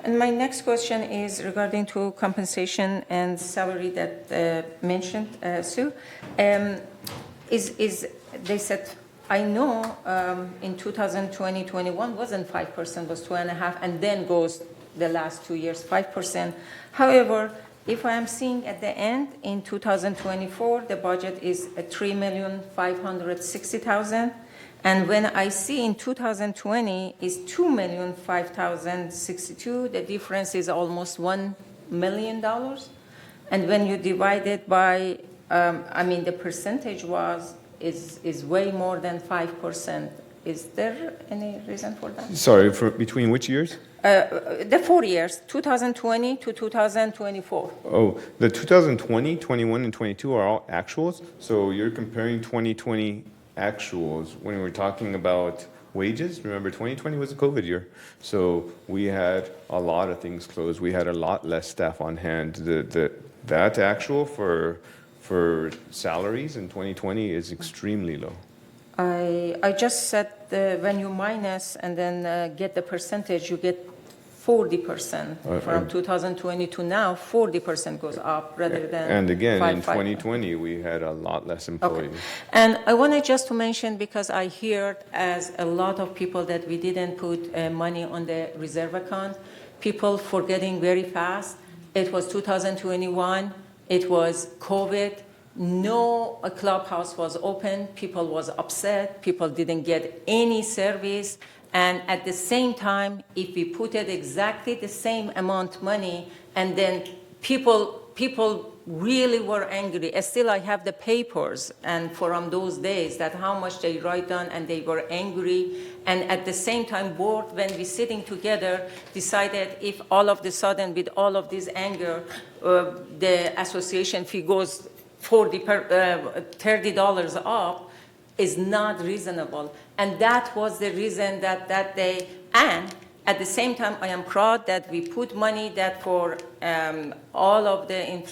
And my next question is regarding to compensation and salary that mentioned, Sue. They said, I know in 2020-21 wasn't 5%, was 2.5%, and then goes the last 2 years 5%. However, if I am seeing at the end in 2024, the budget is $3,560,000. And when I see in 2020 is $2,005,062, the difference is almost $1 million. And when you divide it by, the percentage is way more than 5%. Is there any reason for that? Sorry, between which years? The 4 years, 2020 to 2024. Oh, the 2020, 21, and 22 are all actuals. So you're comparing 2020 actuals when we're talking about wages. Remember, 2020 was a COVID year, so we had a lot of things closed. We had a lot less staff on hand. That actual for salaries in 2020 is extremely low. I just said when you minus and then get the percentage, you get 40% from 2020 to now. 40% goes up rather than. And again, 5, in 2020, we had a lot less employees. Okay. And I wanted just to mention, because I heard as a lot of people that we didn't put money on the reserve account, people forgetting very fast. It was 2021. It was COVID. No clubhouse was open. People was upset. People didn't get any service. And at the same time, if we put it exactly the same amount money, and then people really were angry. Still, I have the papers and from those days that how much they write down, and they were angry. And at the same time, board, when we sitting together, decided if all of the sudden with all of this anger, the association fee goes $30 up, is not reasonable. And that was the reason that day. And at the same time, I am proud that we put money that for all of the,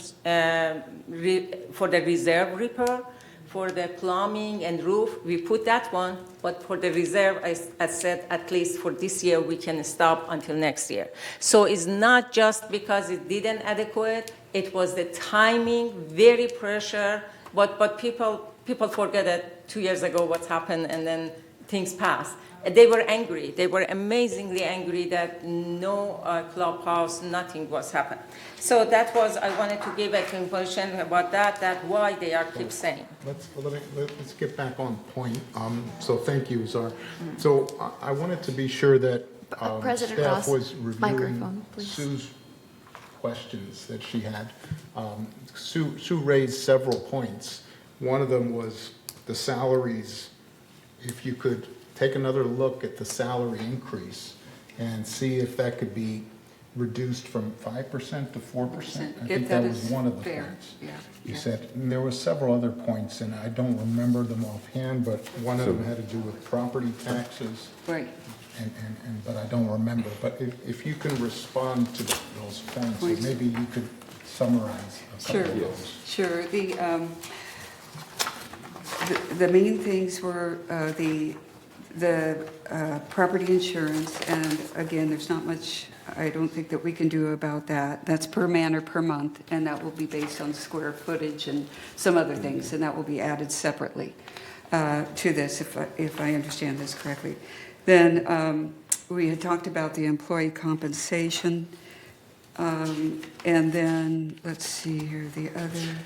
for the reserve repair, for the plumbing and roof, we put that one. But for the reserve, I said at least for this year, we can stop until next year. So it's not just because it didn't adequate, it was the timing, very pressure, but people forget that 2 years ago what's happened, and then things passed. They were angry. They were amazingly angry that no clubhouse, nothing was happening. So that was, I wanted to give a conclusion about that why they are keep saying. Let's get back on point. So thank you, Zar. So I wanted to be sure that President staff Ross, was reviewing microphone, please. Sue's questions that she had. Sue raised several points. One of them was the salaries. If you could take another look at the salary increase and see if that could be reduced from 5% to 4%. I think that was one of the points. Yeah. You said, and there were several other points, and I don't remember them offhand, but one of them had to do with property taxes. Right. But I don't remember. But if you can respond to those points, or maybe you could summarize a couple of those. Sure. The main things were the property insurance, and again, there's not much I don't think that we can do about that. That's per man or per month, and that will be based on square footage and some other things, and that will be added separately to this, if I understand this correctly. Then we had talked about the employee compensation, and then, let's see here, the other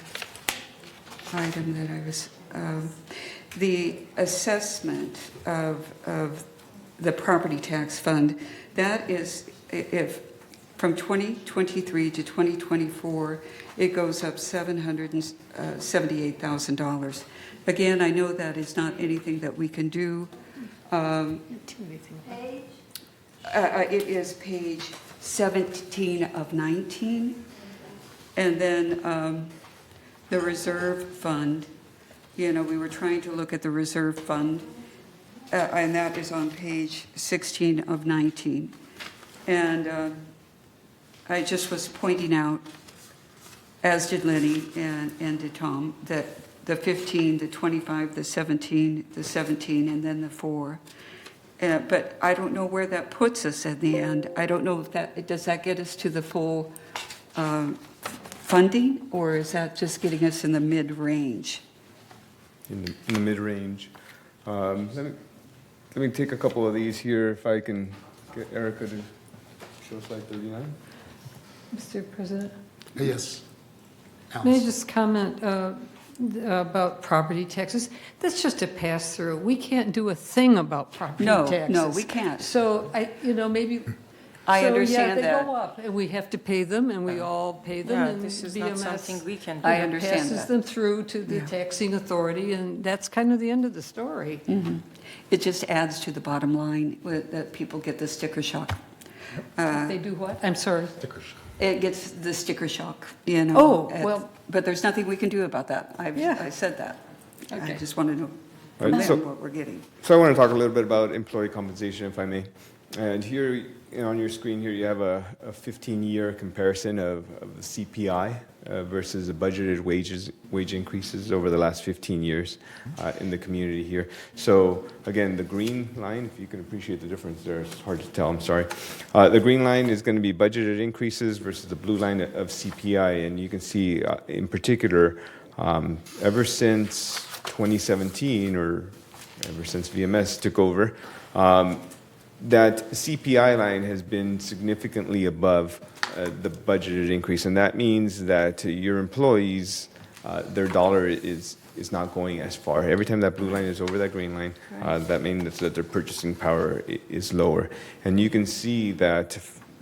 item that I was, the assessment of the property tax fund, that is, if from 2023 to 2024, it goes up $778,000. Again, I know that is not anything that we can do. It is page 17 of 19. And then the reserve fund, we were trying to look at the reserve fund, and that is on page 16 of 19. And I just was pointing out, as did Lenny and did Tom, that the 15, the 25, the 17, and then the 4. But I don't know where that puts us at the end. I don't know if does that get us to the full funding, or is that just getting us in the mid-range? In the mid-range. Let me take a couple of these here, if I can get Erica to show slide 39. Mr. President, Yes. may I Alice. just comment about property taxes? That's just a pass-through. We can't do a thing about property taxes. No, we can't. So, maybe... I understand So, that. they go up, and we have to pay them, and we all pay them, Yeah, and this is BMS not something we can do. I understand passes that. them through to the taxing authority, and that's kind of the end of the story. It just adds to the bottom line that people get the sticker shock. They do what? I'm sorry. It gets the sticker shock, Oh, well- But there's nothing we can do about that. Yeah. I said that. I Okay. just want to know Right, from so- them what we're getting. So I want to talk a little bit about employee compensation, if I may. And here, on your screen here, you have a 15-year comparison of the CPI versus the budgeted wage increases over the last 15 years in the community here. So again, the green line, if you can appreciate the difference there, it's hard to tell, I'm sorry. The green line is going to be budgeted increases versus the blue line of CPI. And you can see in particular, ever since 2017, or ever since VMS took over, that CPI line has been significantly above the budgeted increase, and that means that your employees, their dollar is not going as far. Every time that blue line is over that green line, that means that their purchasing power is lower. And you can see that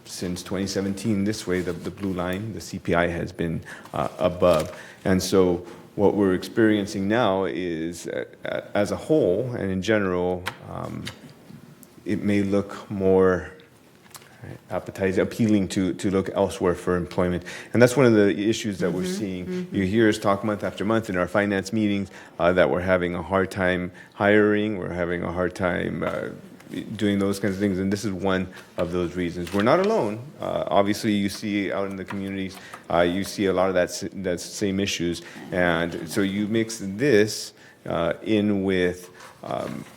since 2017, this way, the blue line, the CPI, has been above. And so what we're experiencing now is, as a whole and in general, it may look more appetizing, appealing to look elsewhere for employment. And that's one of the issues that we're seeing. You hear us talk month after month in our finance meetings that we're having a hard time hiring, we're having a hard time doing those kinds of things, and this is one of those reasons. We're not alone. Obviously, you see out in the communities, you see a lot of that same issues. And so you mix this in with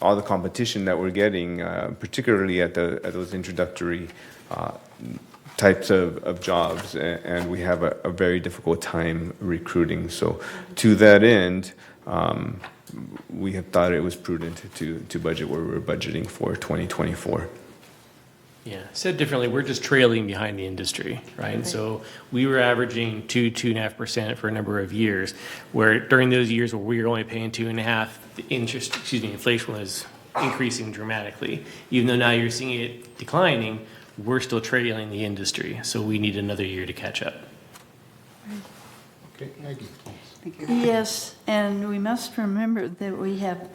all the competition that we're getting, particularly at those introductory types of jobs, and we have a very difficult time recruiting. So to that end, we have thought it was prudent to budget where we're budgeting for 2024. Yeah, said differently, we're just trailing behind the industry, right? And so we were averaging 2.5% for a number of years, where during those years where we were only paying 2.5%, the inflation was increasing dramatically. Even though now you're seeing it declining, we're still trailing the industry, so we need another year to catch up. Okay, Maggie, please. Thank you. Yes, and we must remember that we have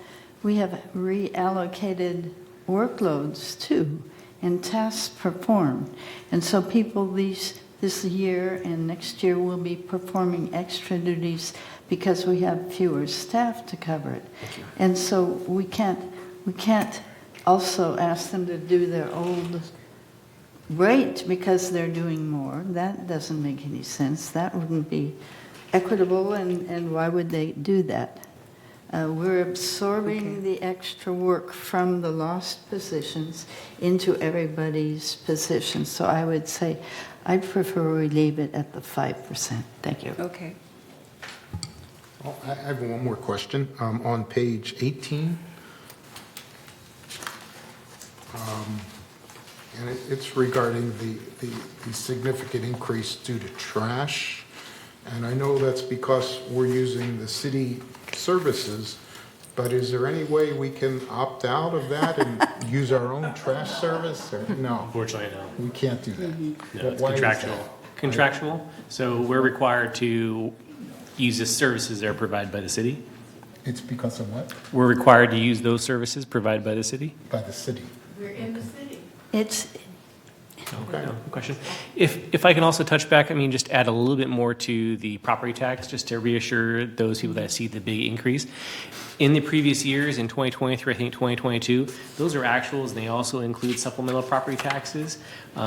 reallocated workloads too, and tasks performed. And so people this year and next year will be performing extra duties because we have fewer staff to cover it. And so we can't also ask them to do their old rate because they're doing more. That doesn't make any sense. That wouldn't be equitable, and why would they do that? We're absorbing the extra work from the lost positions into everybody's positions. So I would say I'd prefer we leave it at the 5%. Thank you. Okay. Oh, I have one more question. On page 18, and it's regarding the significant increase due to trash. And I know that's because we're using the city services, but is there any way we can opt out of that and use our own trash service? Or no, Unfortunately, no. we can't do that. No, it's Why is contractual. that? Contractual, so we're required to use the services that are provided by the city. It's because of what? We're required to use those services provided by the city. By the city. It's Okay. No question. If I can also touch back, I mean, just add a little bit more to the property tax, just to reassure those people that see the big increase. In the previous years, in 2023, I think 2022, those are actuals, and they also include supplemental property taxes,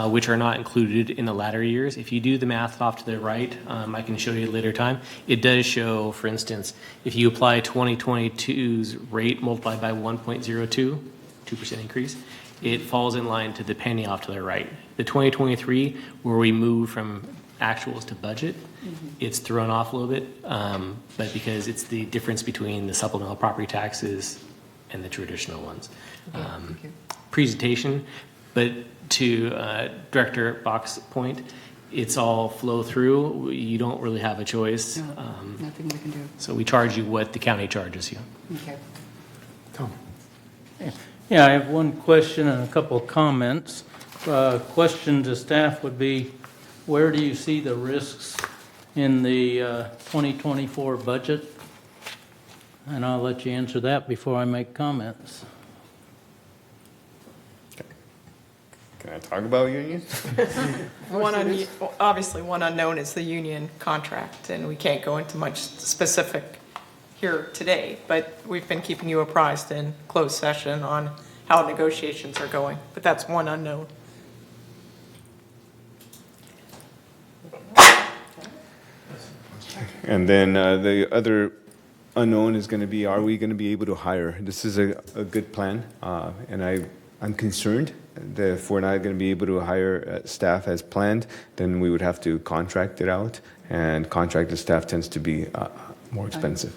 which are not included in the latter years. If you do the math off to the right, I can show you at a later time. It does show, for instance, if you apply 2022's rate multiplied by 1.02, 2% increase, it falls in line to the penny off to the right. The 2023, where we move from actuals to budget, it's thrown off a little bit, but because it's the difference between the supplemental property taxes and the traditional ones. Presentation, but to Director Bach's point, it's all flow through. You don't really have a choice. Nothing we can do. So we charge you what the county charges you. Okay. Tom. Yeah, I have one question and a couple of comments. Question to staff would be, where do you see the risks in the 2024 budget? And I'll let you answer that before I make comments. Can I talk about unions? Obviously, one unknown is the union contract, and we can't go into much specific here today, but we've been keeping you apprised in closed session on how negotiations are going, but that's one unknown. And then the other unknown is going to be, are we going to be able to hire? This is a good plan, and I'm concerned that if we're not going to be able to hire staff as planned, then we would have to contract it out, and contracted staff tends to be more expensive.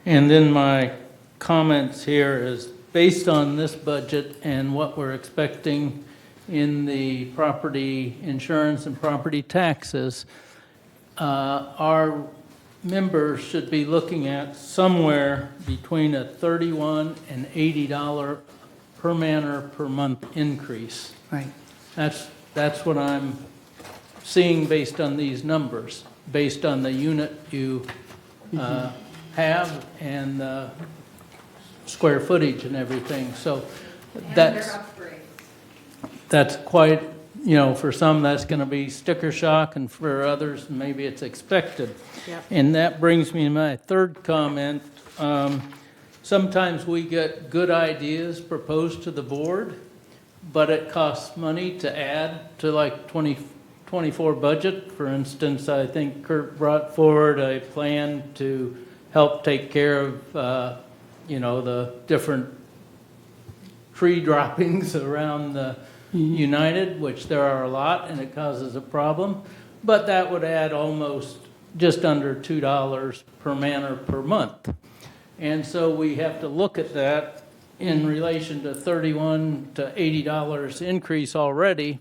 And then my comments here is, based on this budget and what we're expecting in the property insurance and property taxes, our members should be looking at somewhere between a $31 and $80 per man or per month increase. Right. That's what I'm seeing based on these numbers, based on the unit you have and the square footage and everything. So that's quite, for some that's going to be sticker shock, and for others maybe it's expected. Yep. And that brings me to my third comment. Sometimes we get good ideas proposed to the board, but it costs money to add to like 2024 budget. For instance, I think Kurt brought forward a plan to help take care of, the different tree droppings around the United, which there are a lot, and it causes a problem. But that would add almost just under $2 per man or per month. And so we have to look at that in relation to $31 to $80 increase already.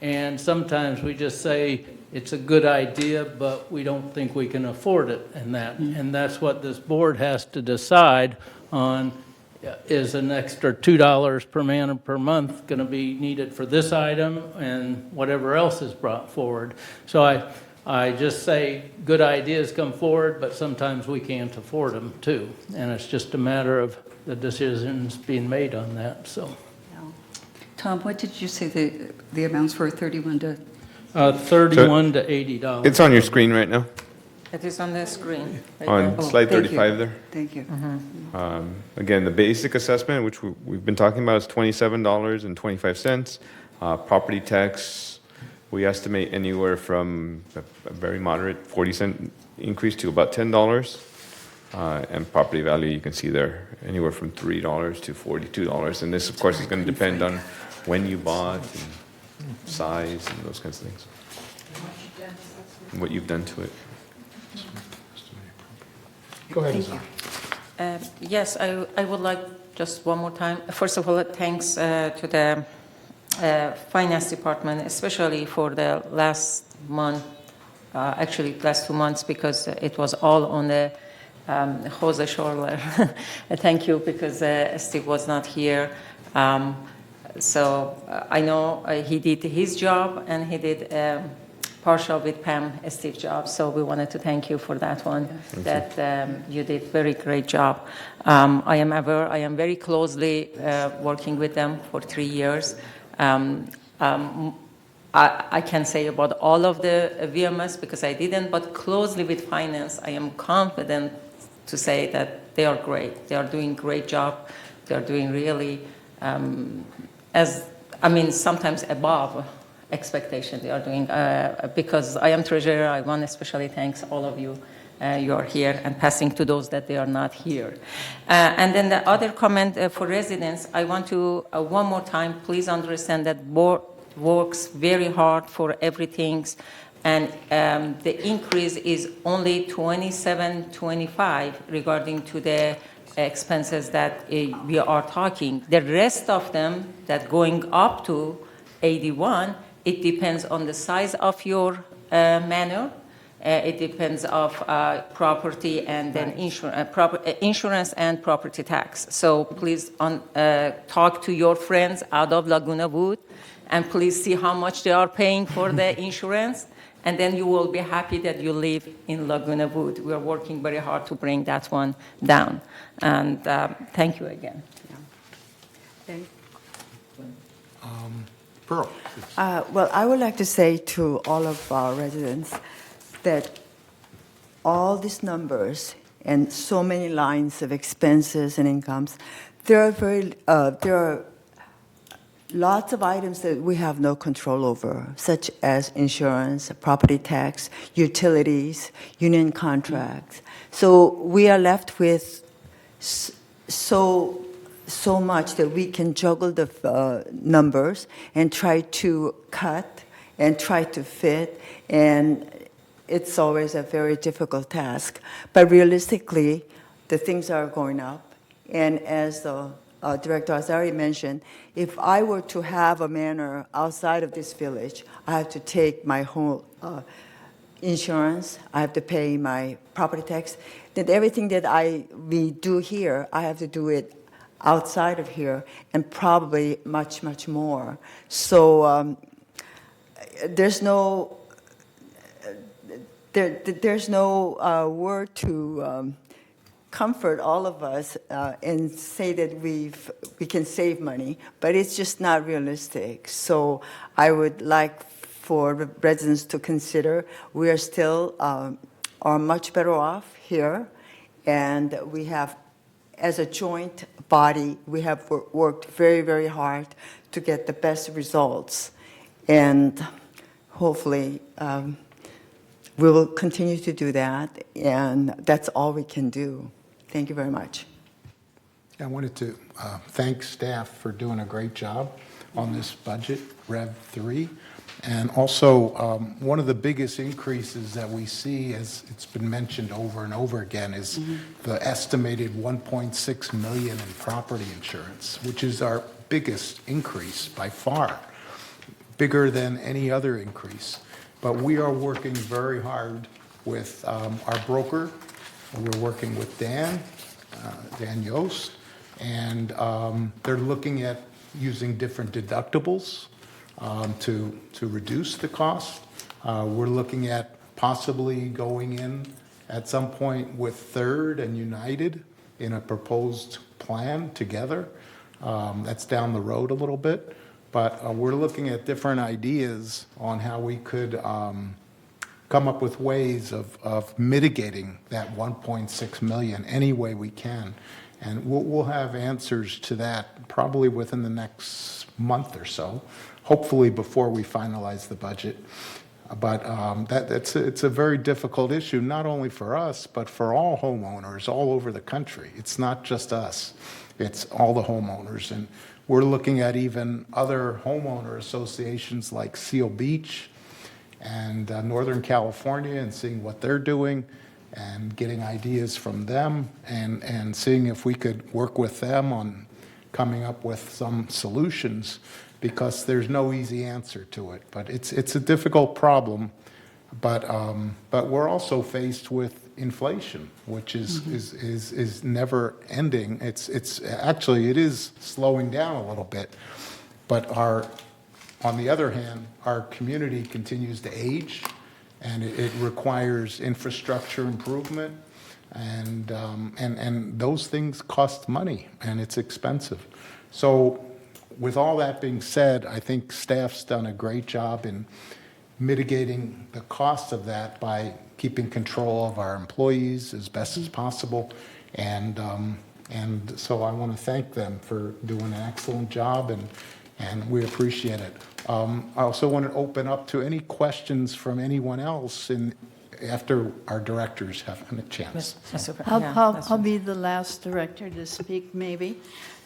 And sometimes we just say it's a good idea, but we don't think we can afford it and that. And that's what this board has to decide on. is an extra $2 per man or per month going to be needed for this item and whatever else is brought forward. So I just say good ideas come forward, but sometimes we can't afford them too. And it's just a matter of the decisions being made on that, so. Tom, what did you say the amounts were, 31 to? $31 to $80. It's on your screen right now, It is on the screen. right on there. slide thank you. 35 there. Thank you. Again, the basic assessment, which we've been talking about, is $27.25. Property tax, we estimate anywhere from a very moderate 40-cent increase to about $10. And property value, you can see there, anywhere from $3 to $42. And this, of course, is going to depend on when you bought and size and those kinds of things. And what you've done to it. Go ahead, Azar. Yes, I would like just one more time. First of all, thanks to the finance department, especially for the last month, actually last 2 months, because it was all on the Jose shoulder. Thank you, because Steve was not here. So I know he did his job, and he did partial with Pam, Steve's job. So we wanted to thank you for that one. You did very great job. I am aware. I am very closely working with them for 3 years. I can say about all of the VMS because I didn't, but closely with finance, I am confident to say that they are great. They are doing great job. They are doing really, sometimes above expectation they are doing. Because I am treasurer, I want to especially thank all of you. You are here and passing to those that they are not here. And then the other comment for residents, I want to, one more time, please understand that board works very hard for everything. And the increase is only $27.25 regarding to the expenses that we are talking. The rest of them that going up to 81, it depends on the size of your manor. It depends of property and then insurance and property tax. So please talk to your friends out of Laguna Woods and please see how much they are paying for the insurance. And then you will be happy that you live in Laguna Woods. We are working very hard to bring that one down. And thank you again. Pearl. Well, I would like to say to all of our residents that all these numbers and so many lines of expenses and incomes, there are lots of items that we have no control over, such as insurance, property tax, utilities, union contracts. So we are left with so much that we can juggle the numbers and try to cut and try to fit, and it's always a very difficult task. But realistically, the things are going up, and as the Director Azari mentioned, if I were to have a manor outside of this village, I have to take my whole insurance, I have to pay my property tax, then everything that we do here, I have to do it outside of here, and probably much, much more. So there's no word to comfort all of us and say that we can save money, but it's just not realistic. So I would like for the residents to consider we are still are much better off here, and we have, as a joint body, we have worked very, very hard to get the best results, and hopefully we will continue to do that, and that's all we can do. Thank you very much. I wanted to thank staff for doing a great job on this budget, Rev 3. And also, one of the biggest increases that we see, as it's been mentioned over and over again, is the estimated $1.6 million in property insurance, which is our biggest increase by far, bigger than any other increase. But we are working very hard with our broker. We're working with Dan Yost, And they're looking at using different deductibles to reduce the cost. We're looking at possibly going in at some point with Third and United in a proposed plan together. That's down the road a little bit, but we're looking at different ideas on how we could come up with ways of mitigating that 1.6 million any way we can. And we'll have answers to that probably within the next month or so, hopefully before we finalize the budget. But it's a very difficult issue, not only for us, but for all homeowners all over the country. It's not just us, it's all the homeowners. And we're looking at even other homeowner associations like Seal Beach and Northern California and seeing what they're doing and getting ideas from them and seeing if we could work with them on coming up with some solutions, because there's no easy answer to it. But it's a difficult problem, but we're also faced with inflation, which is never ending. It's actually, it is slowing down a little bit, but on the other hand, our community continues to age, and it requires infrastructure improvement, and those things cost money, and it's expensive. So with all that being said, I think staff's done a great job in mitigating the cost of that by keeping control of our employees as best as possible, and so I want to thank them for doing an excellent job, and we appreciate it. I also want to open up to any questions from anyone else after our directors have a chance. I'll be the last director to speak, maybe.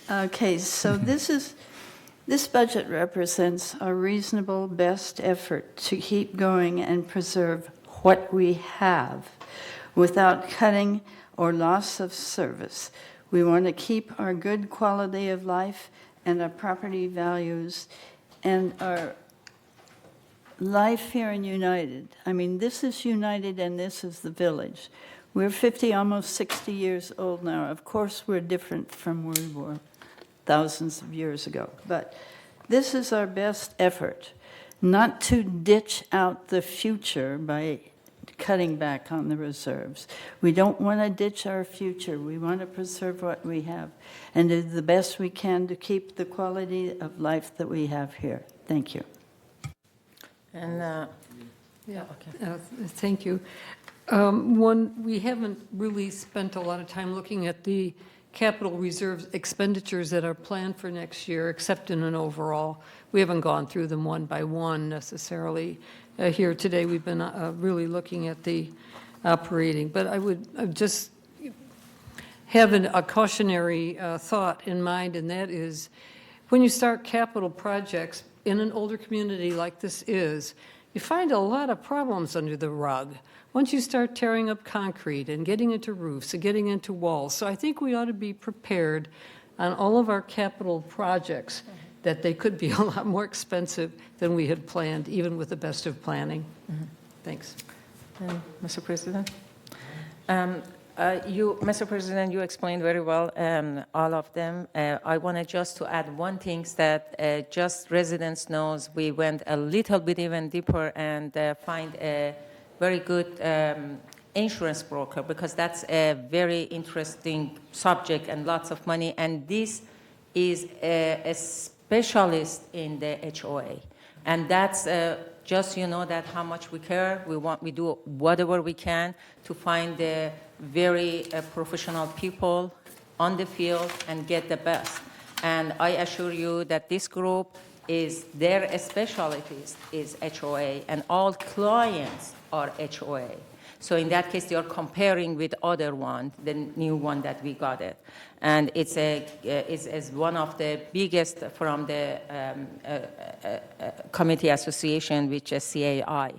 Okay, so this budget represents a reasonable best effort to keep going and preserve what we have without cutting or loss of service. We want to keep our good quality of life and our property values and our life here in United. I mean, this is United and this is the village. We're 50, almost 60 years old now. Of course, we're different from where we were thousands of years ago. But this is our best effort, not to ditch out the future by cutting back on the reserves. We don't want to ditch our future. We want to preserve what we have and do the best we can to keep the quality of life that we have here. Thank you. And Thank you. We haven't really spent a lot of time looking at the capital reserves expenditures that are planned for next year, except in an overall. We haven't gone through them one by one necessarily. Here today, we've been really looking at the operating. But I would just have a cautionary thought in mind, and that is when you start capital projects in an older community like this is, you find a lot of problems under the rug once you start tearing up concrete and getting into roofs and getting into walls. So I think we ought to be prepared on all of our capital projects that they could be a lot more expensive than we had planned, even with the best of planning. Thanks. Mr. President? Mr. President, you explained very well all of them. I wanted just to add one thing that just residents knows we went a little bit even deeper and find a very good insurance broker, because that's a very interesting subject and lots of money. And this is a specialist in the HOA. And that's just, that how much we care. We do whatever we can to find the very professional people on the field and get the best. And I assure you that this group their specialties is HOA, and all clients are HOA. So in that case, they are comparing with other one, the new one that we got it. And it's one of the biggest from the committee association, which is CAI.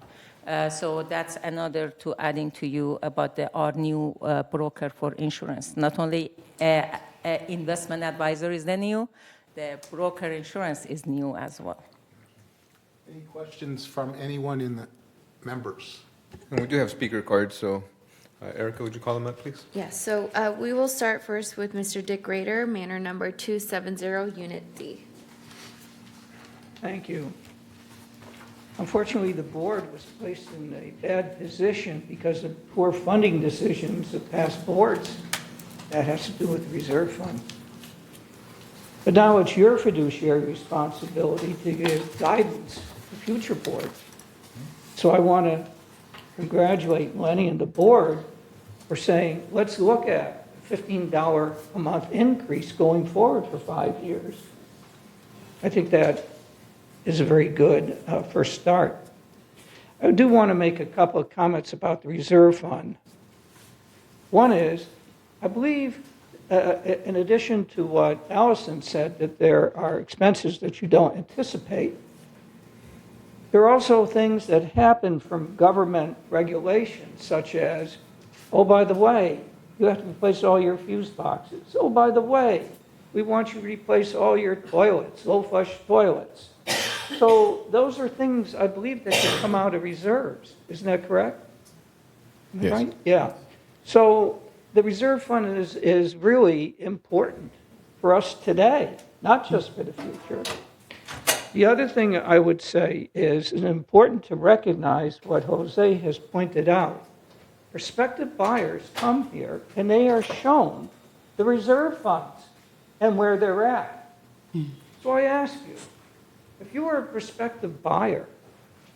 So that's another to adding to you about our new broker for insurance. Not only investment advisor is the new, the broker insurance is new as well. Any questions from anyone in the members? And we do have speaker cards, so Erica, would you call them up, please? Yes, so we will start first with Mr. Dick Rader, manor number 270, Unit D. Thank you. Unfortunately, the board was placed in a bad position because of poor funding decisions of past boards. That has to do with the reserve fund. But now it's your fiduciary responsibility to give guidance to future boards. So I want to congratulate Lenny and the board for saying, let's look at a $15 a month increase going forward for 5 years. I think that is a very good first start. I do want to make a couple of comments about the reserve fund. One is, I believe, in addition to what Allison said, that there are expenses that you don't anticipate, there are also things that happen from government regulations, such as, oh, by the way, you have to replace all your fuse boxes. Oh, by the way, we want you to replace all your toilets, low-flush toilets. So those are things, I believe, that should come out of reserves. Isn't that correct? Am I Yes. right? Yeah. So the reserve fund is really important for us today, not just for the future. The other thing I would say is it's important to recognize what Jose has pointed out. Prospective buyers come here and they are shown the reserve funds and where they're at. So I ask you, if you were a prospective buyer,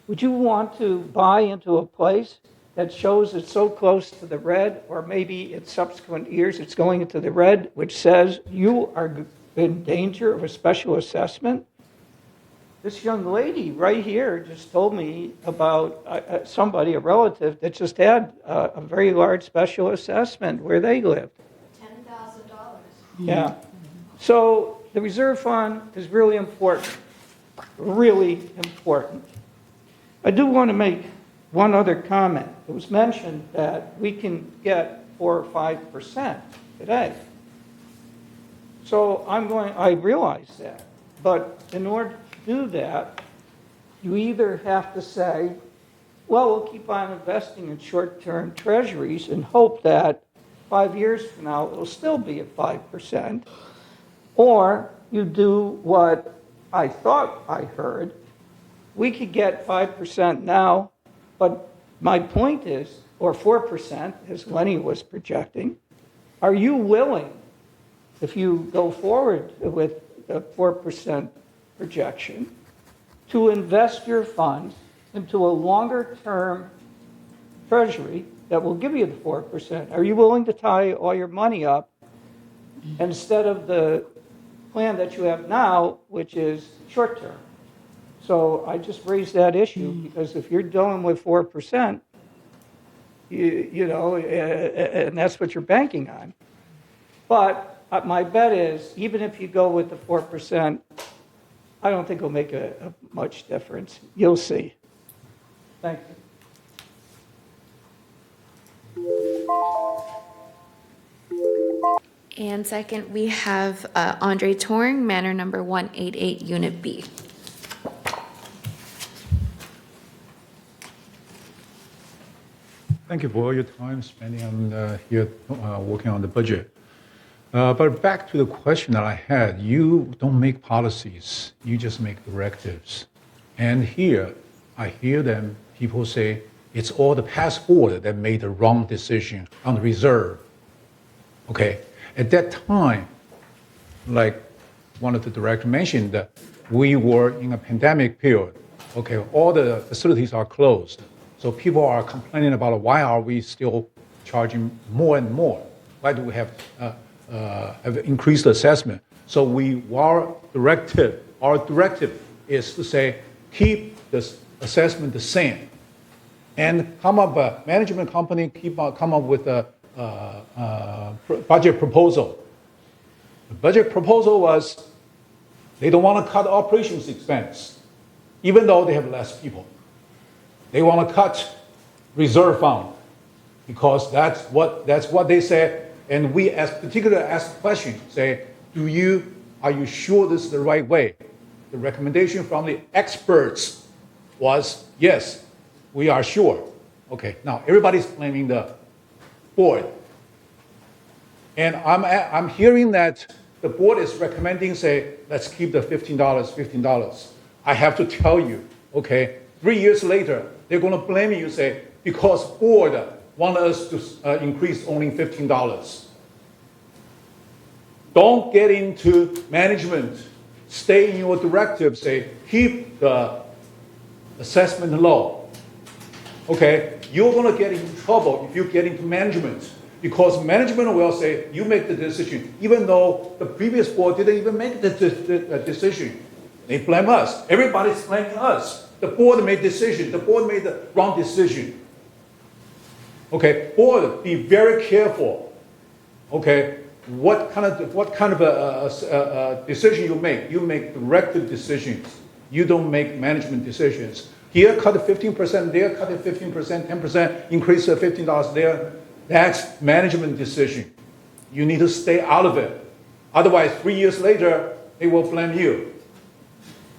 would you want to buy into a place that shows it's so close to the red, or maybe in subsequent years it's going into the red, which says you are in danger of a special assessment? This young lady right here just told me about somebody, a relative, that just had a very large special assessment where they lived. $10,000. Yeah. So the reserve fund is really important, really important. I do want to make one other comment. It was mentioned that we can get 4 or 5% today. So I realize that. But in order to do that, you either have to say, well, we'll keep on investing in short-term treasuries and hope that 5 years from now it'll still be at 5%, or you do what I thought I heard. We could get 5% now, but my point is, or 4%, as Lenny was projecting, are you willing, if you go forward with a 4% projection, to invest your funds into a longer-term treasury that will give you the 4%? Are you willing to tie all your money up instead of the plan that you have now, which is short-term? So I just raised that issue because if you're dealing with 4%, you know, and that's what you're banking on. But my bet is, even if you go with the 4%, I don't think it'll make a much difference. You'll see. Thank you. And second, we have Andre Toring, manor number 188, Unit B. Thank you for all your time spending on here working on the budget. But back to the question that I had, you don't make policies, you just make directives. And here, I hear them, people say, it's all the past board that made the wrong decision on the reserve. Okay, at that time, like one of the directors mentioned, that we were in a pandemic period. Okay, all the facilities are closed. So people are complaining about why are we still charging more and more? Why do we have increased assessment? So our directive is to say, keep this assessment the same. And come up, management company come up with a budget proposal. The budget proposal was they don't want to cut operations expense, even though they have less people. They want to cut reserve fund because that's what they said. And we particularly ask the question, say, are you sure this is the right way? The recommendation from the experts was, yes, we are sure. Okay, now everybody's blaming the board. And I'm hearing that the board is recommending, say, let's keep the $15. I have to tell you, okay, 3 years later, they're going to blame you, say, because board want us to increase only $15. Don't get into management. Stay in your directive, say, keep the assessment low. Okay, you're going to get in trouble if you get into management, because management will say, you make the decision, even though the previous board didn't even make the decision. They blame us. Everybody's blaming us. The board made decision. The board made the wrong decision. Okay, board, be very careful. Okay, what kind of a decision you make? You make directive decisions. You don't make management decisions. Here, cut 15%. There, cut 15%. 10% increase to $15 there. That's management decision. You need to stay out of it. Otherwise, 3 years later, they will blame you.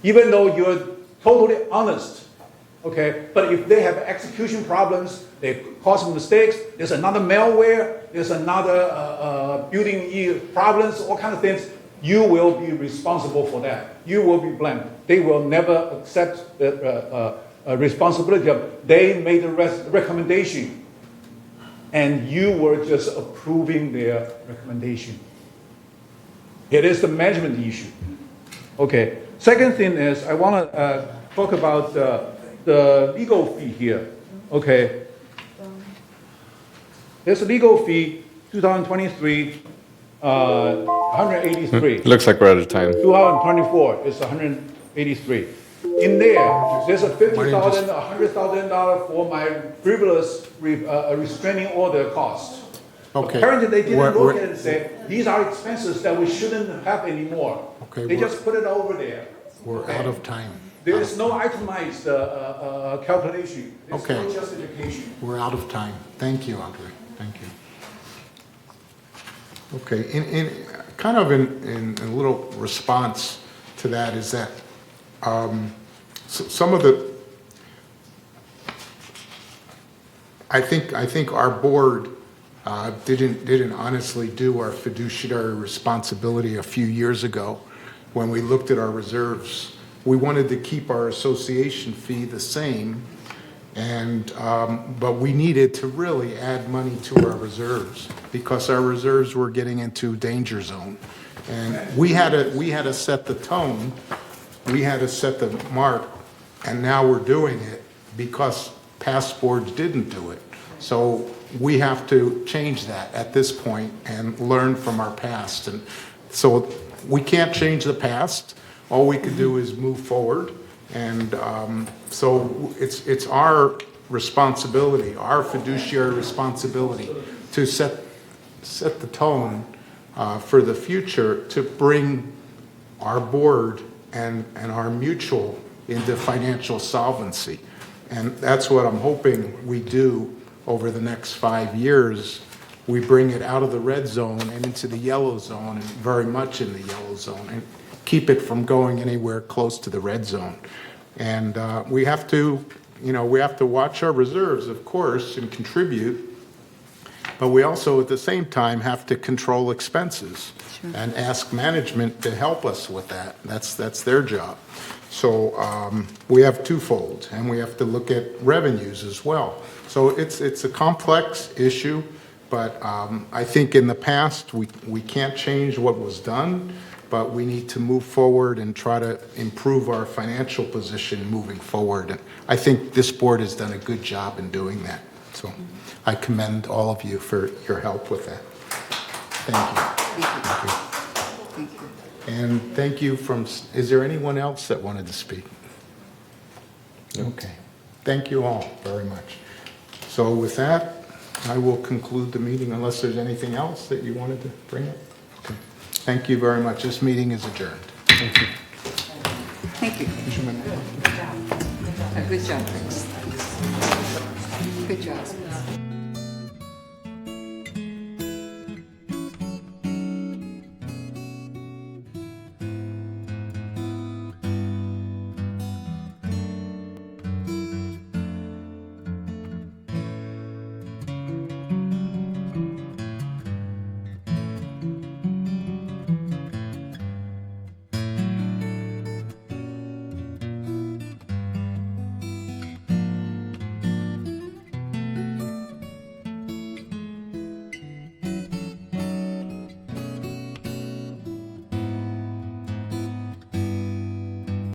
Even though you're totally honest, okay? But if they have execution problems, they cause mistakes, there's another malware, there's another building problems, all kinds of things, you will be responsible for that. You will be blamed. They will never accept the responsibility of, they made a recommendation, and you were just approving their recommendation. It is the management issue. Okay. Second thing is, I want to talk about the legal fee here. Okay. There's a legal fee, 2023, 183. Looks like we're out of time. 2024 is 183. In there's a $50,000, $100,000 for my frivolous restraining order cost. Okay. Apparently, they didn't We're- look at it and say, these are expenses that we shouldn't have anymore. Okay, They we're- just put it over there. We're out of time. There is no itemized calculation. There's Okay. no justification. We're out of time. Thank you, Andre. Thank you. Okay, in a little response to that is that some of the, I think our board didn't honestly do our fiduciary responsibility a few years ago when we looked at our reserves. We wanted to keep our association fee the same, but we needed to really add money to our reserves because our reserves were getting into danger zone, and we had to set the tone, we had to set the mark, and now we're doing it because past boards didn't do it. So we have to change that at this point and learn from our past, and so we can't change the past. All we can do is move forward, and so it's our responsibility, our fiduciary responsibility, to set the tone for the future to bring our board and our mutual into financial solvency, and that's what I'm hoping we do over the next 5 years. We bring it out of the red zone and into the yellow zone, and very much in the yellow zone, and keep it from going anywhere close to the red zone. And we have to watch our reserves, of course, and contribute, but we also at the same time have to control expenses and ask management to help us with that. That's their job. So we have twofold, and we have to look at revenues as well. So it's a complex issue, but I think in the past we can't change what was done, but we need to move forward and try to improve our financial position moving forward. And I think this board has done a good job in doing that. So I commend all of you for your help with that. Thank you. Thank you. Thank you. And thank you is there anyone else that wanted to speak? Okay. Thank you all very much. So with that, I will conclude the meeting unless there's anything else that you wanted to bring up. Okay. Thank you very much. This meeting is adjourned. Thank you. Thank you. Good job. Good job. Good job.